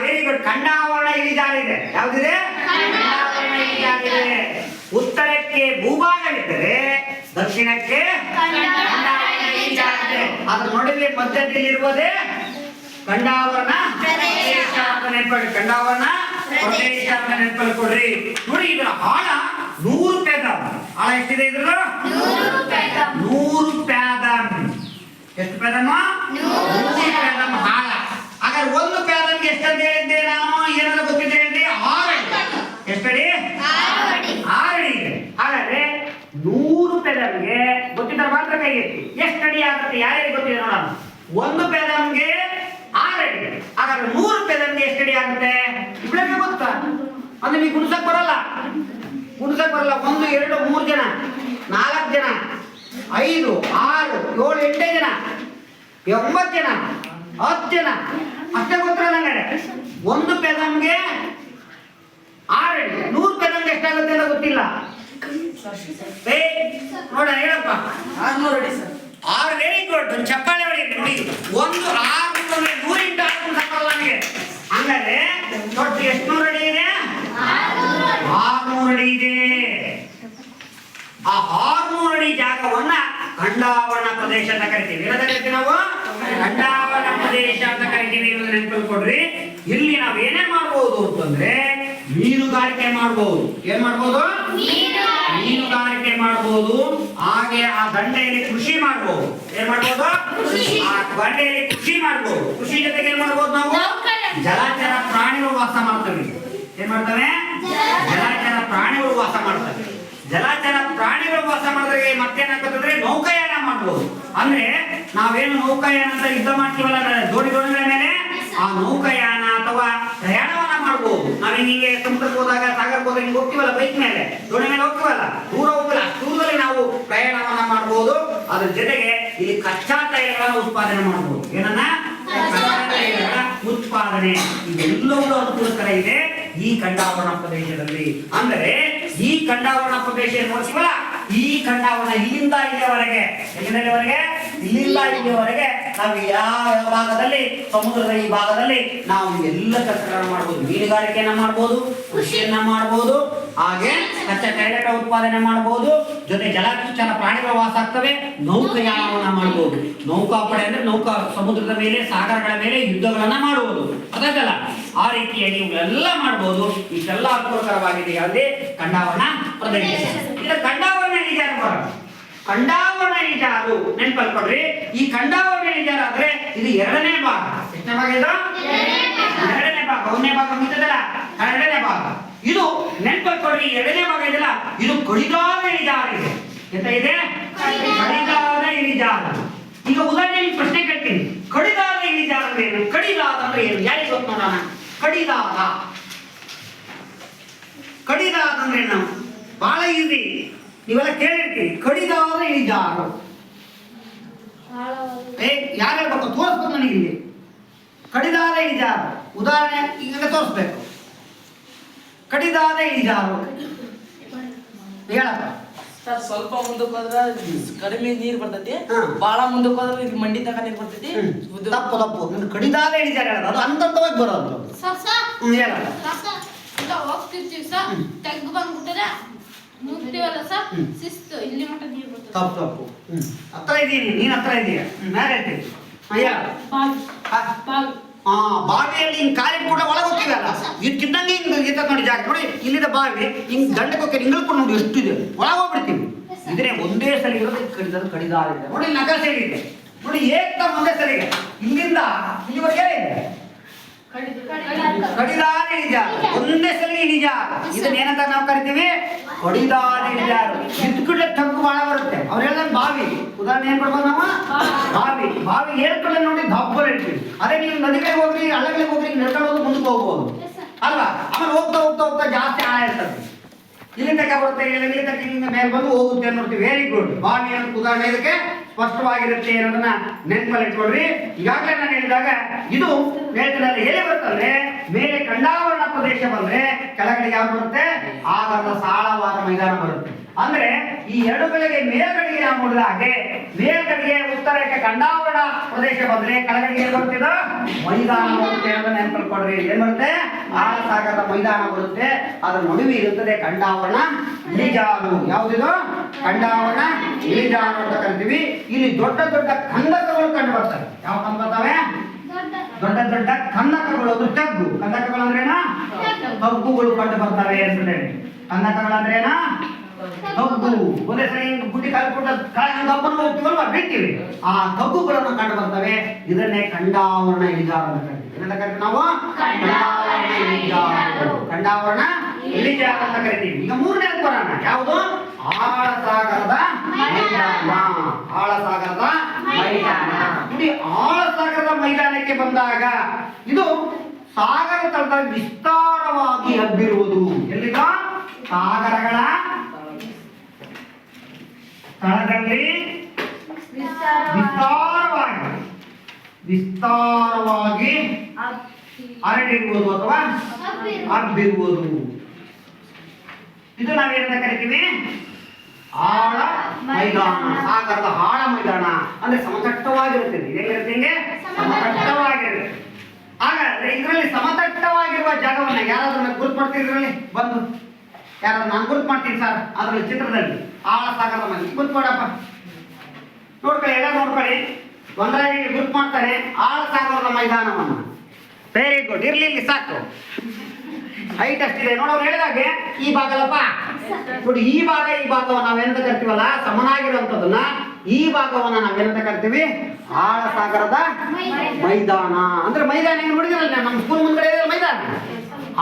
Speaker 1: Very good. ಖಂಡಾವರಣ ಇಳಿಜಾರಿದೆ. ಯಾವ್ದಿದೆ? ಖಂಡಾವರಣ ಇಳಿಜಾರಿದೆ. ಉತ್ತರಕ್ಕೆ ದಕ್ಷಿಣಕ್ಕೆ ಖಂಡಾವರಣ ಇಳಿಜಾರಿದೆ. ಅದ್ರ ನಡುವೆ ಮಧ್ಯದಲ್ಲಿರುವುದೇ ಖಂಡಾವರಣ ಪ್ರದೇಶ ಅಂತ ನೆನ್ಕೊಳ್ಳಿ. ಖಂಡಾವರಣ ಪ್ರದೇಶ ಅಂತ ನೆನ್ಕೊಳ್ಕೊಡ್ರಿ. ನೋಡಿ ಇದರ ಆಳ 100 ಪ್ಯಾದಮ್. ಆಳ ಎಷ್ಟಿದೆ ಇದ್ರ? 100 ಪ್ಯಾದಮ್. ಎಷ್ಟು ಪ್ಯಾದಮ್? 100 ಪ್ಯಾದಮ್ ಆಳ. ಹಾಗಾದ್ರೆ ಒಂದು ಪ್ಯಾದಮ್ಗೆ ಎಷ್ಟಂತ ಹೇಳಿದ್ದೆ ನಾನು? ಏನಾದ್ರು ಗೊತ್ತಿದೆ ಹೇಳಿ? 6 ಅಡಿ. ಎಷ್ಟಡಿ? 6 ಅಡಿ ಇದೆ. ಹಾಗಾದ್ರೆ 100 ಪ್ಯಾದಮ್ಗೆ ಗೊತ್ತಿದ್ರೆ ಮಾತ್ರ ಕೈ ಎತ್ತಿ. ಎಷ್ಟು ಅಡಿ ಆಗುತ್ತೆ? ಯಾರಿಗೆ ಗೊತ್ತಿದೆ ನೋಡೋಣ. ಒಂದು ಪ್ಯಾದಮ್ಗೆ 6 ಅಡಿ. ಹಾಗಾದ್ರೆ 100 ಪ್ಯಾದಮ್ಗೆ ಎಷ್ಟು ಅಡಿ ಆಗುತ್ತೆ? ಇಬ್ಬರಿಗೆ ಗೊತ್ತಾ? ಅಂದ್ರೆ ನೀವು ಗುಣಿಸಕ್ ಬರಲ್ಲ. 1 2 3 ಜನ, 4 ಜನ, 5 6 7 8 ಜನ, 9 ಜನ, 10 ಜನ ಅಷ್ಟೇ ಗೊತ್ತಿರಲ್ಲ. ನಂಗೆ ಒಂದು ಪೆದಮ್ಗೆ 6 ಅಡಿ. 100 ಪೆದಮ್ಗೆ ಎಷ್ಟಾಗುತ್ತೆ ಅಂತ ಗೊತ್ತಿಲ್ಲ. ನೋಡ ಹೇಳಪ್ಪ.
Speaker 4: 600 ಅಡಿ ಸರ್.
Speaker 1: 6 very good. ಒಂದು ಚಪ್ಪಾಳೆ ಹೊಡಿ. ನೋಡಿ ಒಂದು 6 100 ಇಂಟು 6 ಸಾಕಲ್ಲ ನನಗೆ. ಹಂಗಾದ್ರೆ ನೋಡಿ ಎಷ್ಟು 100 ಅಡಿ ಇದೆ? 600 ಅಡಿ ಇದೆ. ಆ 600 ಅಡಿ ಜಾಗವನ್ನ ಖಂಡಾವರಣ ಪ್ರದೇಶ ಅಂತ ಕರಿತೀವಿ. ಏನಂತ ಕರಿತೀವಿ ನಾವು? ಖಂಡಾವರಣ ಪ್ರದೇಶ ಅಂತ ಕರಿತೀವಿ. ನೆನಪಿಟ್ಕೊಡ್ರಿ. ಇಲ್ಲಿ ನಾವು ಏನೇನ್ ಮಾಡ್ಬೋದು ಅಂತಂದ್ರೆ ಮೀನುಗಾರಿಕೆ ಮಾಡ್ಬೋದು. ಏನ್ ಮಾಡ್ಬೋದು? ಮೀನುಗಾರಿಕೆ ಮಾಡ್ಬೋದು. ಹಾಗೆ ಆ ದಂಡೆಯಲ್ಲಿ ಕೃಷಿ ಮಾಡ್ಬೋದು. ಏನ್ ಮಾಡ್ಬೋದು? ಆ ದಂಡೆಯಲ್ಲಿ ಕೃಷಿ ಮಾಡ್ಬೋದು. ಕೃಷಿ ಜೊತೆಗೆ ಏನ್ ಮಾಡ್ಬೋದು ನಾವು? ಜಲಚರ ಪ್ರಾಣಿಗಳು ವಾಸ ಮಾಡ್ತವೆ. ಏನ್ ಮಾಡ್ತವೆ? ಜಲಚರ ಪ್ರಾಣಿಗಳು ವಾಸ ಮಾಡ್ತವೆ. ಜಲಚರ ಪ್ರಾಣಿಗಳು ವಾಸ ಮಾಡಿದ್ರೆ ಮತ್ತೇನಾಗ್ತದೆ? ನೌಕಾಯಾನ ಮಾಡ್ಬೋದು. ಅಂದ್ರೆ ನಾವೇನು ನೌಕಾಯಾನ ಅಂತ ಯುದ್ಧ ಮಾಡ್ತೀವಲ್ಲ ದೋಣಿಗಳ ಮೇಲೆ, ಆ ನೌಕಾಯಾನ ಅಥವಾ ಪ್ರಯಾಣವನ್ನ ಮಾಡ್ಬೋದು. ನಾವ್ ಹಿಂಗೆ ಸಮುದ್ರಕ್ಕೆ ಹೋದಾಗ ಸಾಗರಕ್ಕೆ ಹೋದಾಗ ಹಿಂಗೆ ಹೋಗ್ತೀವಲ್ಲ ಬೈಕ್ ಮೇಲೆ, ದೋಣಿ ಮೇಲೆ ಹೋಗ್ತೀವಲ್ಲ, ದೂರ ಹೋಗಲ್ಲ. ದೂರದಲ್ಲಿ ನಾವು ಪ್ರಯಾಣವನ್ನ ಮಾಡ್ಬೋದು. ಅದ್ರ ಜೊತೆಗೆ ಇಲ್ಲಿ ಕಚ್ಚಾ ತೈಲಗಳನ್ನ ಉತ್ಪಾದನೆ ಮಾಡ್ಬೋದು. ಏನನ್ನ? ಕಚ್ಚಾ ತೈಲಗಳ ಉತ್ಪಾದನೆ. ಇವೆಲ್ಲವೂ ಅನುಕೂಲಕರ ಇದೆ ಈ ಖಂಡಾವರಣ ಪ್ರದೇಶದಲ್ಲಿ. ಅಂದ್ರೆ ಈ ಖಂಡಾವರಣ ಪ್ರದೇಶ ನೋಡ್ತೀವಲ್ಲ, ಈ ಖಂಡಾವರಣ ಇಲ್ಲಿಂದ ಇಲ್ಲಿಯವರೆಗೆ, ಎಲ್ಲಿಂದವರೆಗೆ? ಇಲ್ಲಿಂದ ಇಲ್ಲಿಯವರೆಗೆ ನಾವು ಯಾವ ಭಾಗದಲ್ಲಿ, ಸಮುದ್ರದ ಈ ಭಾಗದಲ್ಲಿ ನಾವು ಎಲ್ಲ ಕೆಲಸಗಳನ್ನ ಮಾಡ್ಬೋದು. ಮೀನುಗಾರಿಕೆಯನ್ನ ಮಾಡ್ಬೋದು, ಕೃಷಿಯನ್ನ ಮಾಡ್ಬೋದು, ಹಾಗೆ ಕಚ್ಚಾ ತೈಲಗಳ ಉತ್ಪಾದನೆ ಮಾಡ್ಬೋದು. ಜೊತೆ ಜಲಚರ ಪ್ರಾಣಿಗಳ ವಾಸ ಆಗ್ತವೆ. ನೌಕಾಯಾನವನ್ನ ಮಾಡ್ಬೋದು. ನೌಕಾಪಡೆ ಅಂದ್ರೆ ನೌಕಾ ಸಮುದ್ರದ ಮೇಲೆ, ಸಾಗರಗಳ ಮೇಲೆ ಯುದ್ಧಗಳನ್ನ ಮಾಡುವುದು. ಅದಕ್ಕಲ್ಲ, ಆ ರೀತಿಯಾಗಿ ಇವೆಲ್ಲ ಮಾಡ್ಬೋದು. ಇಷ್ಟೆಲ್ಲ ಅನುಕೂಲಕರವಾಗಿದೆ ಅಲ್ಲಿ ಖಂಡಾವರಣ ಪ್ರದೇಶ. ಇದು ಖಂಡಾವರಣ ಇಳಿಜಾರು ಬರೋದು. ಖಂಡಾವರಣ ಇಳಿಜಾರು ನೆನ್ಪಲ್ಕೊಡ್ರಿ. ಈ ಖಂಡಾವರಣ ಇಳಿಜಾರು ಆದ್ರೆ ಇದು 2ನೇ ಭಾಗ. ಎಷ್ಟನೇ ಭಾಗ ಇದು? 2ನೇ ಭಾಗ. 1ನೇ ಭಾಗ ಮುಗಿತದಲ್ಲ, 2ನೇ ಭಾಗ. ಇದು ನೆನ್ಪಲ್ಕೊಡ್ರಿ. 2ನೇ ಭಾಗ ಇದೆಲ್ಲ, ಇದು ಕಡಿದಾದ ಇಳಿಜಾರು ಇದೆ. ಎಂತ ಇದೆ? ಕಡಿದಾದ ಇಳಿಜಾರು. ಈಗ ಉದಾಹರಣೆ ಪ್ರಶ್ನೆ ಕೇಳ್ತೀನಿ. ಕಡಿದಾದ ಇಳಿಜಾರು ಅಂದ್ರೆ ಏನು? ಕಡಿದಾದ ಅಂದ್ರೆ ಏನು? ಯಾರಿಗೆ ಗೊತ್ತು ನೋಡೋಣ. ಕಡಿದಾದ ಅಂದ್ರೆ ಏನು? ಬಹಳ ಈಸಿ, ನೀವೆಲ್ಲ ಕೇಳಿರ್ತೀರಿ. ಕಡಿದಾದ ಇಳಿಜಾರು ಯಾರು ಹೇಳ್ಬೇಕು? ತೋರಿಸ್ಬೇಕು ನನಗೆ. ಇಲ್ಲಿ ಕಡಿದಾದ ಇಳಿಜಾರು ಉದಾಹರಣೆ ಈಗ ತೋರಿಸ್ಬೇಕು. ಕಡಿದಾದ ಇಳಿಜಾರು ಹೇಳಪ್ಪ.
Speaker 4: ಸರ್ ಸ್ವಲ್ಪ ಮುಂದಕ್ಕೆ ಹೋದ್ರೆ ಕಡಿಮೆ ನೀರು ಬರ್ತೈತಿ. ಬಹಳ ಮುಂದಕ್ಕೆ ಹೋದ್ರೆ ಇದು ಮಂಡಿ ತನಕ ನೀರು ಬರ್ತೈತಿ.
Speaker 1: ತಪ್ಪು ನಿಮ್ದು ಕಡಿದಾದ ಇಳಿಜಾರು ಹೇಳೋದು. ಅದು ಹಂತವಾಗಿ ಬರೋದು.
Speaker 3: ಹೋಗ್ತಿರ್ತೀವಿ ಸರ್, ತೆಗ್ದು ಬಂದ್ಬಿಟ್ಟರೆ ಮುಗ್ತೀವಲ್ಲ ಸರ್, ಶಿಸ್ತು ಇಲ್ಲಿ ಮಟ್ಟ ನೀರು ಬರ್ತದೆ.
Speaker 1: ತಪ್ಪು ಹತ್ರ ಇದ್ದೀನಿ. ನೀನ್ ಹತ್ರ ಇದೀಯ. ಮೇಲೆ ಹೇಳ್ತೀನಿ. ಬಾವಿಯಲ್ಲಿ ಹಿಂಗ್ ಕಾಲಿಟ್ ಕೂಡ ಒಳಗೆ ಹೋಗ್ತೀವಲ್ಲ, ಇದಕ್ಕಿದ್ದಂಗೆ ಹಿಂಗ್ ಈತ ನೋಡಿ ಜಾಗ ನೋಡಿ. ಇಲ್ಲಿದ ಬಾವಿ ಹಿಂಗ್ ಗಂಡಕ್ಕೆ ಹೋಗಿ ಹಿಂಗಳ್ಕೊಂಡು ನೋಡಿ ಎಷ್ಟು ಇದೆ. ಒಳಗೆ ಹೋಗ್ಬಿಡ್ತೀವಿ. ಇದ್ರೆ ಒಂದೇ ಸಲ ಇರೋದು ಕಡಿದಾದ ಇದೆ ನೋಡಿ. ನಗ ಸೈಡ್ ಇದೆ ನೋಡಿ. ಏಕ್ದಮ್ ಒಂದೇ ಸಲಿಗೆ ಇಲ್ಲಿಂದ ಇಲ್ಲಿವರೆಗೆ ಇದೆ. ಕಡಿದಾದ ಇಳಿಜಾರು ಒಂದೇ ಸಲ ಇಳಿಜಾರು. ಇದನ್ನ ಏನಂತ ನಾವು ಕರಿತೀವಿ? ಕಡಿದಾದ ಇಳಿಜಾರು. ಇದ್ಕಡೆ ತಗ್ಗು ಬಹಳ ಬರುತ್ತೆ. ಅವ್ರು ಹೇಳ್ದಂಗೆ ಬಾವಿ ಉದಾಹರಣೆ ಏನ್ ಕೊಡ್ಬೋದು ನಾವು? ಬಾವಿ ಹೇಳ್ಕೊಂಡೆ ನೋಡಿ ದಬ್ಬರ್ ಇರ್ತೀವಿ. ಅದೇ ನೀವು ನದಿಗಳಿಗೆ ಹೋಗ್ರಿ, ಹಳ್ಳಗಳಿಗೆ ಹೋಗ್ರಿ, ನಡ್ಕೊಂಡು ಹೋಗಿ ಮುಂದಕ್ಕೆ ಹೋಗ್ಬೋದು ಅಲ್ವಾ? ಆಮೇಲೆ ಹೋಗ್ತಾ ಜಾಸ್ತಿ ಆಳ ಇರ್ತದೆ. ಇಲ್ಲಿ ತನಕ ಬರುತ್ತೆ, ಇಲ್ಲಿ ತನಕ ಮೇಲೆ ಬಂದು ಹೋಗುತ್ತೆ ನೋಡ್ತೀವಿ. Very good. ಬಾವಿ ಅಂತ ಉದಾಹರಣೆ ಇದಕ್ಕೆ ಸ್ಪಷ್ಟವಾಗಿರುತ್ತೆ ಅನ್ನೋದನ್ನ ನೆನಪಲ್ಲಿ ಇಟ್ಕೊಳ್ರಿ. ಈಗಾಗಲೇ ನಾನು ಹೇಳಿದಾಗ ಇದು ಹೇಳ್ತಿದ್ದಾರೆ. ಎಲ್ಲಿ ಬರ್ತಂದ್ರೆ ಮೇಲೆ ಖಂಡಾವರಣ ಪ್ರದೇಶ ಬಂದ್ರೆ ಕೆಳಗಡೆ ಯಾವ್ದು ಬರುತ್ತೆ? ಆಧಾರದ ಸಾಳವಾದ ಮೈದಾನ ಬರುತ್ತೆ. ಅಂದ್ರೆ ಈ ಎರಡು ಕಡೆಗೆ ಮೇಲ್ಗಡೆಗೆ ನಾವು ನೋಡಿದ ಹಾಗೆ ಮೇಲ್ಗಡೆಗೆ ಉತ್ತರಕ್ಕೆ ಖಂಡಾವರಣ ಪ್ರದೇಶ ಬಂದ್ರೆ ಕೆಳಗಡೆಗೆ ಏನ್ ಬರ್ತಿದ? ಮೈದಾನ ಬರುತ್ತೆ ಅನ್ನೋದನ್ನ ನೆನಪಲ್ಲಿ ಕೊಡ್ರಿ. ಏನ್ ಬರುತ್ತೆ? ಆಳ ಸಾಗರದ ಮೈದಾನ ಬರುತ್ತೆ. ಅದರ ನಡುವೆ ಇರುತ್ತದೆ ಖಂಡಾವರಣ ಇಳಿಜಾರು. ಯಾವುದಿದು? ಖಂಡಾವರಣ ಇಳಿಜಾರು ಅಂತ ಕರಿತೀವಿ. ಇಲ್ಲಿ ದೊಡ್ಡ ದೊಡ್ಡ ಕಂದಕಗಳು ಕಂಡು ಬರ್ತವೆ. ಯಾವ ಕಂಡು ಬರ್ತವೆ? ದೊಡ್ಡ ದೊಡ್ಡ ಕಂದಕಗಳು. ಅದು ತಗ್ಗು. ಕಂದಕಗಳು ಅಂದ್ರೇನ? ತಗ್ಗುಗಳು ಕಂಡು ಬರ್ತವೆ ಅಂತ ಹೇಳಿ. ಕಂದಕಗಳು ಅಂದ್ರೇನ? ತಗ್ಗು. ಒಂದೇ ಸರಿ ಗುಡ್ಡಿ ಕಾಲ್ಕೊಟ್ಟ ಕಪ್ಪನ್ನು ಹೋಗ್ತೀವಲ್ವಾ, ಬಿಡ್ತೀವಿ, ಆ ತಗ್ಗುಗಳನ್ನು ಕಂಡು ಬರ್ತವೆ. ಇದನ್ನೇ ಖಂಡಾವರಣ ಇಳಿಜಾರು ಅಂತ ಕರಿತೀವಿ. ಏನಂತ ಕರಿತೀವಿ ನಾವು? ಖಂಡಾವರಣ ಇಳಿಜಾರು. ಖಂಡಾವರಣ ಇಳಿಜಾರು ಅಂತ ಕರಿತೀವಿ. ಈಗ ಮೂರನೇ ಬರೋಣ. ಯಾವುದು? ಆಳಸಾಗರದ ಮೈದಾನ. ಆಳಸಾಗರದ ಮೈದಾನ. ನೋಡಿ, ಆಳಸಾಗರದ ಮೈದಾನಕ್ಕೆ ಬಂದಾಗ ಇದು ಸಾಗರ ತಳದಲ್ಲಿ ವಿಸ್ತಾರವಾಗಿ ಹಬ್ಬಿರುವುದು. ಎಲ್ಲಿಗ? ಸಾಗರಗಳ ಸ್ಥಳದಲ್ಲಿ ವಿಸ್ತಾರವಾಗಿ ಹರಡಿರುವುದು ಅಥವಾ ಹಬ್ಬಿರುವುದು. ಇದು ನಾವೇನಂತ ಕರಿತೀವಿ? ಆಳ ಮೈದಾನ. ಸಾಗರದ ಆಳ ಮೈದಾನ ಅಂದ್ರೆ ಸಮತಟ್ಟವಾಗಿರುತ್ತೆ. ಹೇಗಿರುತ್ತೆ? ಸಮತಟ್ಟವಾಗಿರುತ್ತೆ. ಹಾಗಾದ್ರೆ ಇದರಲ್ಲಿ ಸಮತಟ್ಟವಾಗಿರುವ ಜಾಗವನ್ನ ಯಾರಾದ್ರೂ ಗುರುತು ಇದರಲ್ಲಿ ಬಂದು ಯಾರಾದ್ರೂ ನಾನು ಗುರುತು ಮಾಡ್ತೀನಿ ಸರ್ ಅದರಲ್ಲಿ ಚಿತ್ರದಲ್ಲಿ ಆಳ ಸಾಗರದ ಮೈದಾನ ಗುರುತು ಮಾಡಪ್ಪ. ನೋಡ್ಕೊಳ್ಳಿ, ಎಲ್ಲ ನೋಡ್ಕೊಳ್ಳಿ. ಒಂದರಾಗಿ ಗುರುತು ಮಾಡ್ತಾರೆ ಆಳ ಸಾಗರದ ಮೈದಾನವನ್ನ. Very good. ಇರ್ಲಿ, ಸಾಕು. ಹೈಟ್ ಅಷ್ಟಿದೆ ನೋಡೋರು ಹೇಳಿದಾಗೆ ಈ ಭಾಗ ಅಲ್ಲಪ್ಪ. ನೋಡಿ, ಈ ಭಾಗವನ್ನು ನಾವೆಂತ ಕರಿತೀವಲ್ಲ, ಸಮನಾಗಿರುವಂತದನ್ನ, ಈ ಭಾಗವನ್ನ ನಾವೇನಂತ ಕರಿತೀವಿ? ಆಳ ಸಾಗರದ ಮೈದಾನ. ಅಂದ್ರೆ ಮೈದಾನ ಹೆಂಗ್ ನೋಡಿದ್ರಲ್ಲ ನಮ್ಮ ಸ್ಕೂಲ್ ಮುಂದ್ಗಡೆ ಇದೆ ಮೈದಾನ,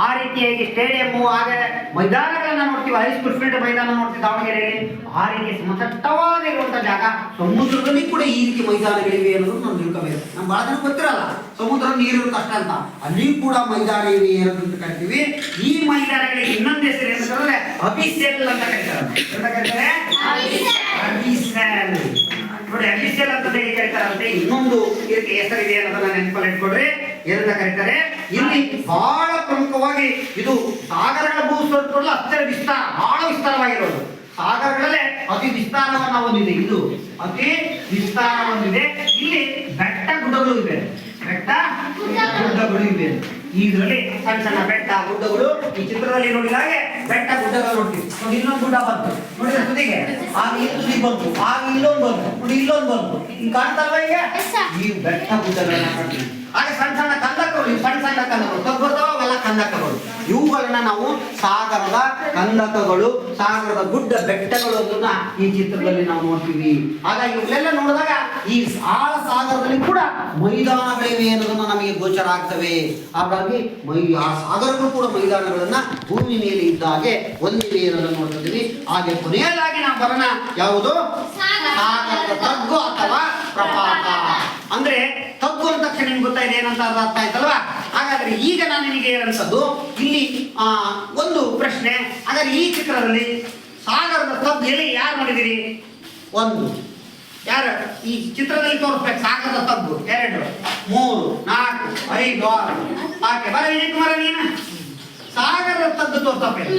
Speaker 1: ಆ ರೀತಿಯಾಗಿ ಸ್ಟೇಡಿಯಮ್ಮು ಹಾಗೆ ಮೈದಾನಗಳನ್ನ ನೋಡ್ತೀವಿ. ಹೈಸ್ಕೂಲ್ ಫೀಲ್ಡ್ ಮೈದಾನ ನೋಡ್ತೀವಿ ದಾವಣಗೆರೆಯಲ್ಲಿ. ಆ ರೀತಿ ಸಮತಟ್ಟವಾಗಿರುವಂತ ಜಾಗ. ಸಮುದ್ರದಲ್ಲಿ ಕೂಡ ಈ ರೀತಿ ಮೈದಾನಗಳಿವೆ ಅನ್ನೋದು ನಾವು ತಿಳ್ಕೋಬೇಕು. ನಮ್ಗೆ ಬಹಳ ಜನ ಗೊತ್ತಿರಲ್ಲ ಸಮುದ್ರ ನೀರು ಕಷ್ಟ ಅಂತ. ಅಲ್ಲಿ ಕೂಡ ಮೈದಾನ ಇವೆ ಅನ್ನೋದಂತ ಕರಿತೀವಿ. ಈ ಮೈದಾನಗಳಿಗೆ ಇನ್ನೊಂದು ಹೆಸರು ಏನು ಕರೆದ್ರೆ ಅಬಿಸೆಲ್ ಅಂತ ಕರೀತಾರೆ. ಎಂತ ಕರೀತಾರೆ? ಅಬಿಸೆಲ್. ನೋಡಿ, ಅಬಿಸೆಲ್ ಅಂತ ಹೇಗೆ ಕರೀತಾರಂತೆ, ಇನ್ನೊಂದು ಇದಕ್ಕೆ ಹೆಸರಿದೆ ಅನ್ನೋದನ್ನ ನೆನಪಲ್ಲಿ ಇಟ್ಕೊಡ್ರಿ. ಏನಂತ ಕರೀತಾರೆ? ಇಲ್ಲಿ ಬಹಳ ಪ್ರಮುಖವಾಗಿ ಇದು ಸಾಗರಗಳ ಭೂಸ್ವರೂಪಗಳು ಅತ್ಯಂತ ವಿಸ್ತಾರ, ಬಹಳ ವಿಸ್ತಾರವಾಗಿರೋದು. ಸಾಗರಗಳಲ್ಲೇ ಅತಿ ವಿಸ್ತಾರವನ್ನ ಹೊಂದಿದೆ. ಇದು ಅತಿ ವಿಸ್ತಾರ ಹೊಂದಿದೆ. ಇಲ್ಲಿ ಬೆಟ್ಟ ಗುಡ್ಡಗಳು ಇವೆ. ಬೆಟ್ಟ ಗುಡ್ಡಗಳು ಇವೆ. ಇದರಲ್ಲಿ ಸಣ್ಣ ಸಣ್ಣ ಬೆಟ್ಟ ಗುಡ್ಡಗಳು ಈ ಚಿತ್ರದಲ್ಲಿ ನೋಡಿದ ಹಾಗೆ ಬೆಟ್ಟ ಗುಡ್ಡಗಳು ನೋಡ್ತೀವಿ. ನೋಡಿ, ಇನ್ನೊಂದು ಗುಡ್ಡ ಬಂತು ನೋಡಿದ್ರೆ ತುದಿಗೆ, ಆಗ ಈ ತುದಿ ಬಂತು, ಆಗ ಇಲ್ಲೊಂದು ಬಂತು, ನೋಡಿ ಇಲ್ಲೊಂದು ಬಂತು. ಹಿಂಗ್ ಕಾಣ್ತಲ್ವ ಈಗ? ಈ ಬೆಟ್ಟ ಗುಡ್ಡಗಳನ್ನ ಕಾಣ್ತೀವಿ. ಹಾಗೆ ಸಣ್ಣ ಸಣ್ಣ ಕಂದಕಗಳು, ಸಣ್ಣ ಸಣ್ಣ ಕಂದಕಗಳು ಬರ್ತಾವ, ಅವೆಲ್ಲ ಕಂದಕಗಳು. ಇವುಗಳನ್ನ ನಾವು ಸಾಗರದ ಕಂದಕಗಳು, ಸಾಗರದ ಗುಡ್ಡ ಬೆಟ್ಟಗಳು ಅನ್ನೋದನ್ನ ಈ ಚಿತ್ರದಲ್ಲಿ ನಾವು ನೋಡ್ತೀವಿ. ಹಾಗಾಗಿ ಇವೆಲ್ಲ ನೋಡಿದಾಗ ಈ ಆಳ ಸಾಗರದಲ್ಲಿ ಕೂಡ ಮೈದಾನಗಳಿವೆ ಅನ್ನೋದನ್ನ ನಮಗೆ ಗೋಚರ ಆಗ್ತವೆ. ಹಾಗಾಗಿ ಆ ಸಾಗರಗಳು ಕೂಡ ಮೈದಾನಗಳನ್ನ ಭೂಮಿ ಮೇಲೆ ಇದ್ದಾಗೆ ಹೊಂದಿವೆ ಅನ್ನೋದನ್ನು ನೋಡ್ತಿದ್ದೀವಿ. ಹಾಗೆ ಕೊನೆಯದಾಗಿ ನಾವು ಬರೋಣ ಯಾವುದು? ಸಾಗರದ ತಗ್ಗು ಅಥವಾ ಪ್ರಪಾತ. ಅಂದ್ರೆ ತಗ್ಗು ಅಂತ ತಕ್ಷಣ ನಿಮ್ಗೆ ಗೊತ್ತಾಯಿದೆ ಏನಂತ ಅರ್ಥ ಆಯ್ತಲ್ವಾ? ಹಾಗಾದ್ರೆ ಈಗ ನಾನು ನಿಮಗೆ ಹೇಳಂತದ್ದು ಇಲ್ಲಿ ಒಂದು ಪ್ರಶ್ನೆ. ಹಾಗಾದ್ರೆ ಈ ಚಿತ್ರದಲ್ಲಿ ಸಾಗರದ ತಗ್ಗು ಎಲ್ಲಿ ಯಾರು ನೋಡಿದಿರಿ? ಒಂದು ಯಾರು ಈ ಚಿತ್ರದಲ್ಲಿ ತೋರಿಸ್ಬೇಕು? ಸಾಗರದ ತಗ್ಗು 2, 3, 4, 5, 6 ಹಾಗೆ ಬರ. ವಿಜಯ್ ಕುಮಾರ, ನೀನು ಸಾಗರದ ತಗ್ಗು ತೋರಿಸ್ಬೇಕು.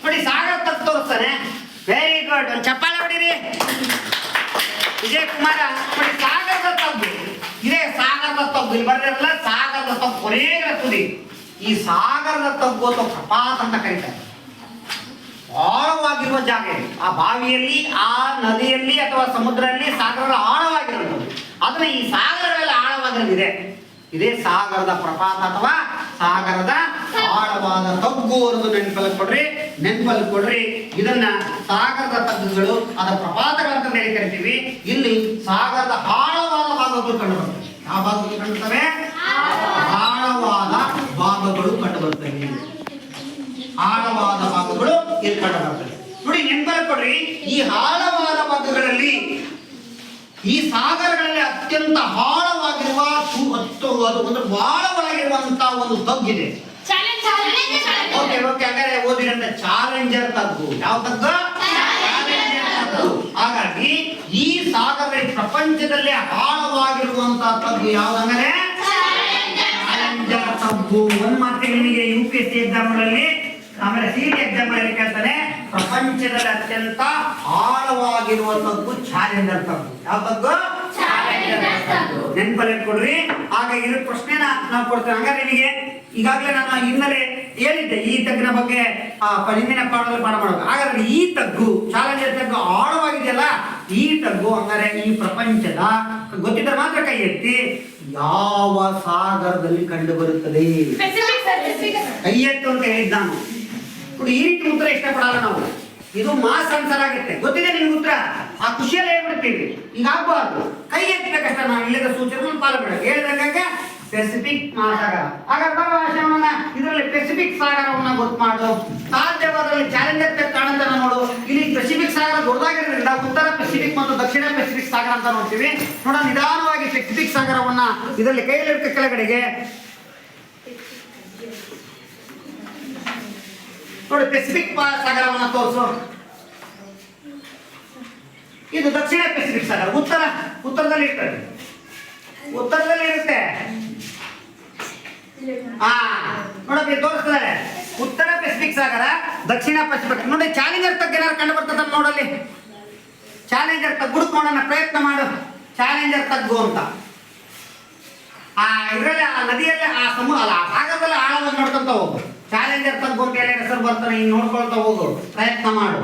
Speaker 1: ನೋಡಿ, ಸಾಗರ ತಗ್ಗು ತೋರಿಸ್ತಾನೆ. Very good. ಒಂದು ಚಪ್ಪಾಳೆ ಹೊಡಿರಿ ವಿಜಯ್ ಕುಮಾರ. ನೋಡಿ, ಸಾಗರದ ತಗ್ಗು ಇದೇ ಸಾಗರದ ತಗ್ಗು. ಇಲ್ಲಿ ಬರ್ದಿರಲ್ಲ ಸಾಗರದ ತಗ್ಗು ಕೊನೆಯ ತುದಿ. ಈ ಸಾಗರದ ತಗ್ಗು ಅಥವಾ ಪ್ರಪಾತ ಅಂತ ಕರೀತಾರೆ. ಆಳವಾಗಿರುವ ಜಾಗ ಇದೆ. ಆ ಬಾವಿಯಲ್ಲಿ, ಆ ನದಿಯಲ್ಲಿ ಅಥವಾ ಸಮುದ್ರದಲ್ಲಿ ಸಾಗರದ ಆಳವಾಗಿರೋದು. ಅದನ್ನ ಈ ಸಾಗರಗಳೆಲ್ಲ ಆಳವಾಗಿರೋದಿದೆ. ಇದೇ ಸಾಗರದ ಪ್ರಪಾತ ಅಥವಾ ಸಾಗರದ ಆಳವಾದ ತಗ್ಗು ಅನ್ನೋದು ನೆನಪಲ್ಲಿ ಕೊಡ್ರಿ. ಇದನ್ನ ಸಾಗರದ ತಗ್ಗುಗಳು, ಅದ ಪ್ರಪಾತಗಳಂತ ಹೇಳಿ ಕರಿತೀವಿ. ಇಲ್ಲಿ ಸಾಗರದ ಆಳವಾದ ಭಾಗಗಳು ಕಂಡು ಬರ್ತವೆ. ಯಾವ ಭಾಗಗಳು ಕಂಡು ಬರ್ತವೆ? ಆಳವಾದ ಭಾಗಗಳು ಕಂಡು ಬರ್ತವೆ. ಆಳವಾದ ಭಾಗಗಳು ಇಲ್ಲಿ ಕಂಡು ಬರ್ತವೆ. ನೋಡಿ, ನೆನಪಲ್ಲಿ ಕೊಡ್ರಿ. ಈ ಆಳವಾದ ಭಾಗಗಳಲ್ಲಿ ಈ ಸಾಗರಗಳಲ್ಲಿ ಅತ್ಯಂತ ಆಳವಾಗಿರುವ ಅದು ಒಂದು ಆಳವಾಗಿರುವಂತಹ ಒಂದು ತಗ್ಗಿದೆ. ಓಕೆ, ಹಾಗಾದ್ರೆ ಓದಿರಂತ ಚಾಲೆಂಜರ್ ತಗ್ಗು. ಯಾವ ತಗ್ಗು? ಹಾಗಾಗಿ ಈ ಸಾಗರದಲ್ಲಿ ಪ್ರಪಂಚದಲ್ಲೇ ಆಳವಾಗಿರುವಂತಹ ತಗ್ಗು ಯಾವ್ದಂದ್ರೆ ಚಾಲೆಂಜರ್ ತಗ್ಗು. ಒಂದ್ ಮಾತಿಗೆ ನಿಮಗೆ UPSC ಎಕ್ಸಾಮ್ಗಳಲ್ಲಿ ಆಮೇಲೆ CET ಎಕ್ಸಾಮ್ಗಳಲ್ಲಿ ಕೇಳ್ತಾನೆ, ಪ್ರಪಂಚದಲ್ಲಿ ಅತ್ಯಂತ ಆಳವಾಗಿರುವ ತಗ್ಗು ಚಾಲೆಂಜರ್ ತಗ್ಗು. ಯಾವ ತಗ್ಗು? ನೆನಪಲ್ಲಿ ಕೊಡ್ರಿ. ಹಾಗಾಗಿ ಇದ್ರ ಪ್ರಶ್ನೆನ ನಾವು ಕೊಡ್ತೇವೆ. ಹಂಗಾರೆ ನಿಮಗೆ ಈಗಾಗಲೇ ನಾನು ಹಿನ್ನೆಲೆ ಹೇಳಿದ್ದೆ ಈ ತಗ್ಗಿನ ಬಗ್ಗೆ ಹಿಂದಿನ ಪಾಠದಲ್ಲಿ ಪಾಠ ಮಾಡೋದು. ಹಾಗಾದ್ರೆ ಈ ತಗ್ಗು ಚಾಲೆಂಜರ್ ತಗ್ಗು ಆಳವಾಗಿದೆಯಲ್ಲ, ಈ ತಗ್ಗು ಹಂಗಾರೆ ಈ ಪ್ರಪಂಚದ ಗೊತ್ತಿದ್ದರೆ ಮಾತ್ರ ಕೈ ಎತ್ತಿ ಯಾವ ಸಾಗರದಲ್ಲಿ ಕಂಡು ಬರುತ್ತದೆ? ಕೈ ಎತ್ತು ಅಂತ ಹೇಳಿದ್ದು ನಾನು. ನೋಡಿ, ಈ ರೀತಿ ಉತ್ತರ ಇಷ್ಟಪಡಲ್ಲ ನಾವು. ಇದು ಮಾಸ್ ಆನ್ಸರ್ ಆಗುತ್ತೆ. ಗೊತ್ತಿದೆ ನಿಮ್ಗೆ ಉತ್ತರ, ಆ ಖುಷಿಯಲ್ಲಿ ಹೇಳ್ಬಿಡ್ತೀವಿ. ಈಗ ಆಗ್ಬಾರ್ದು. ಕೈ ಎತ್ತಬೇಕಷ್ಟ ನಾವು ಇಲ್ಲದ ಸೂಚನೆ ಪಾಲ್ಗೊಳ್ಬೇಕು. ಹೇಳಿದಾಗ ಪೆಸಿಫಿಕ್ ಮಹಾಸಾಗರ. ಹಾಗಾದ್ರೆ ಬರೋ ಆಶಯವನ್ನ ಇದರಲ್ಲಿ ಪೆಸಿಫಿಕ್ ಸಾಗರವನ್ನ ಗೊತ್ತು ಮಾಡು. ಸಾಧ್ಯವಾದಲ್ಲಿ ಚಾಲೆಂಜರ್ ತಕ್ಕ ಕಾಣುತ್ತಾನೆ ನೋಡು. ಇಲ್ಲಿ ಪೆಸಿಫಿಕ್ ಸಾಗರ ದೊಡ್ಡದಾಗಿರೋದ್ರಿಂದ ಉತ್ತರ ಪೆಸಿಫಿಕ್ ಮತ್ತು ದಕ್ಷಿಣ ಪೆಸಿಫಿಕ್ ಸಾಗರ ಅಂತ ನೋಡ್ತೀವಿ. ನೋಡ, ನಿಧಾನವಾಗಿ ಪೆಸಿಫಿಕ್ ಸಾಗರವನ್ನ ಇದರಲ್ಲಿ ಕೈಯಲ್ಲಿರ್ತ ಕೆಳಗಡೆಗೆ ನೋಡಿ, ಪೆಸಿಫಿಕ್ ಸಾಗರವನ್ನ ತೋರಿಸು. ಇದು ದಕ್ಷಿಣ ಪೆಸಿಫಿಕ್ ಸಾಗರ. ಉತ್ತರದಲ್ಲಿ ಇರ್ತದೆ, ಉತ್ತರದಲ್ಲಿ ಇರುತ್ತೆ. ನೋಡಕ್ಕೆ ತೋರಿಸ್ತದೆ ಉತ್ತರ ಪೆಸಿಫಿಕ್ ಸಾಗರ, ದಕ್ಷಿಣ ಪೆಸಿಫಿಕ್. ನೋಡಿ, ಚಾಲೆಂಜರ್ ತಗ್ಗು ಏನಾದ್ರು ಕಂಡು ಬರ್ತದ ನೋಡಲ್ಲಿ. ಚಾಲೆಂಜರ್ ತಗ್ಗು ಹುಡುಕ್ ನೋಡೋಣ, ಪ್ರಯತ್ನ ಮಾಡು. ಚಾಲೆಂಜರ್ ತಗ್ಗು ಅಂತ ಇದರಲ್ಲಿ ಆ ನದಿಯಲ್ಲಿ ಆ ಸಾಗರದಲ್ಲಿ ಆಳವಾಗಿ ನೋಡ್ಕೊಂತ ಹೋಗು. ಚಾಲೆಂಜರ್ ತಗ್ಗು ಅಂತ ಎಲ್ಲ ಹೆಸರು ಬರ್ತಾನೆ, ಹಿಂಗೆ ನೋಡ್ಕೊಳ್ತಾ ಹೋಗು, ಪ್ರಯತ್ನ ಮಾಡು.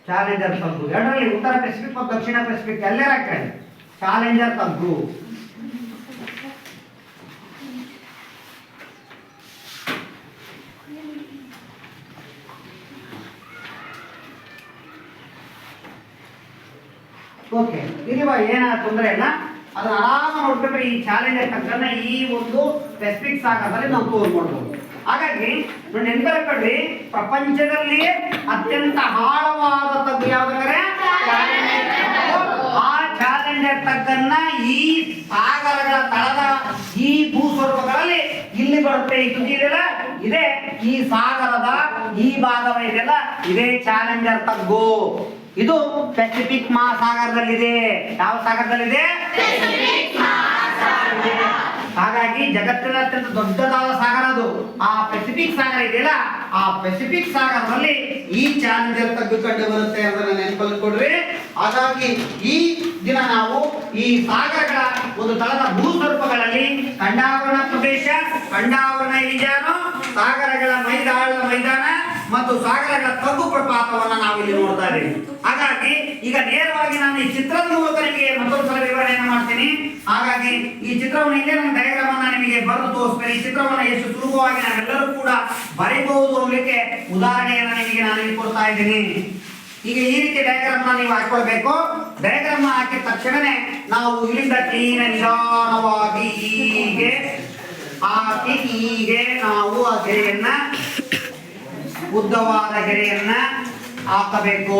Speaker 1: ಚಾಲೆಂಜರ್ ತಗ್ಗು ಎರಡರಲ್ಲಿ ಉತ್ತರ ಪೆಸಿಫಿಕ್ ಮತ್ತು ದಕ್ಷಿಣ ಪೆಸಿಫಿಕ್ ಎಲ್ಲೇ ಹಾಕ್ತಾರೆ. ಚಾಲೆಂಜರ್ ತಗ್ಗು ಓಕೆ. ಇರುವ ಏನ ತೊಂದರೆ ಇಲ್ಲ, ಅದನ್ನ ಆರಾಮ ನೋಡ್ಕೊಂಡ್ರೆ ಈ ಚಾಲೆಂಜರ್ ತಗ್ಗನ್ನ ಈ ಒಂದು ಪೆಸಿಫಿಕ್ ಸಾಗರದಲ್ಲಿ ನಾವು ತೋರ್ಸ್ಕೊಳ್ಬಹುದು. ಹಾಗಾಗಿ ನೆನ್ಪಿಟ್ಕೊಳ್ರಿ, ಪ್ರಪಂಚದಲ್ಲಿ ಅತ್ಯಂತ ಆಳವಾದ ತಗ್ಗು ಯಾವ್ದಂದ್ರೆ ಆ ಚಾಲೆಂಜರ್ ತಗ್ಗನ್ನ ಈ ಸಾಗರಗಳ ತಳದ ಈ ಭೂಸ್ವರೂಪಗಳಲ್ಲಿ ಇಲ್ಲಿ ಬರುತ್ತೆ. ಈ ತುದಿ ಇದೆಯಲ್ಲ, ಇದೇ ಈ ಸಾಗರದ ಈ ಭಾಗವಿದೆಯಲ್ಲ, ಇದೇ ಚಾಲೆಂಜರ್ ತಗ್ಗು. ಇದು ಪೆಸಿಫಿಕ್ ಮಹಾಸಾಗರದಲ್ಲಿದೆ. ಯಾವ ಸಾಗರದಲ್ಲಿದೆ? ಹಾಗಾಗಿ ಜಗತ್ತಿನ ಅತ್ಯಂತ ದೊಡ್ಡದಾದ ಸಾಗರ ಅದು ಆ ಪೆಸಿಫಿಕ್ ಸಾಗರ ಇದೆಯಲ್ಲ, ಆ ಪೆಸಿಫಿಕ್ ಸಾಗರದಲ್ಲಿ ಈ ಚಾಲೆಂಜರ್ ತಗ್ಗು ಕಂಡು ಬರುತ್ತೆ ಅದನ್ನ ನೆನಪಲ್ಲಿ ಕೊಡ್ರಿ. ಹಾಗಾಗಿ ಈ ದಿನ ನಾವು ಈ ಸಾಗರಗಳ ಒಂದು ತಳದ ಭೂಸ್ವರೂಪಗಳಲ್ಲಿ ಖಂಡಾವರಣ ಪ್ರದೇಶ, ಖಂಡಾವರಣ ಇಳಿಜಾರು, ಸಾಗರಗಳ ಮೈದಾನ ಮತ್ತು ಸಾಗರಗಳ ತಗ್ಗು ಪ್ರಪಾತವನ್ನ ನಾವು ಇಲ್ಲಿ ನೋಡ್ತಾ ಇದ್ದೀವಿ. ಹಾಗಾಗಿ ಈಗ ನೇರವಾಗಿ ನಾನು ಈ ಚಿತ್ರದ ಮೂಲಕ ನಿಮಗೆ ಮತ್ತೊಂದು ಸಲ ವಿವರಣೆಯನ್ನು ಮಾಡ್ತೀನಿ. ಹಾಗಾಗಿ ಈ ಚಿತ್ರವನ್ನು ಇಲ್ಲೇ ನಾನು ಡಯಾಗ್ರಾಮ್ ಅನ್ನ ನಿಮಗೆ ಬರೆದು ತೋರಿಸ್ತೇನೆ. ಈ ಚಿತ್ರವನ್ನು ಎಷ್ಟು ಸುಲಭವಾಗಿ ನಾವೆಲ್ಲರೂ ಕೂಡ ಬರೀಬಹುದು ಅನ್ನಲಿಕ್ಕೆ ಉದಾಹರಣೆಯನ್ನು ನಿಮಗೆ ನಾನು ಇಲ್ಲಿ ಕೊಡ್ತಾ ಇದ್ದೀನಿ. ಈಗ ಈ ರೀತಿ ಡಯಾಗ್ರಾಮ್ ನೀವು ಹಾಕೊಳ್ಬೇಕು. ಡಯಾಗ್ರಾಮ್ ಹಾಕಿದ ತಕ್ಷಣನೇ ನಾವು ಇಲ್ಲಿಂದ ನಿಧಾನವಾಗಿ ಹೀಗೆ ಹಾಕಿ ಹೀಗೆ ನಾವು ಆ ಗೆರೆಯನ್ನ ಉದ್ದವಾದ ಗೆರೆಯನ್ನ ಹಾಕಬೇಕು.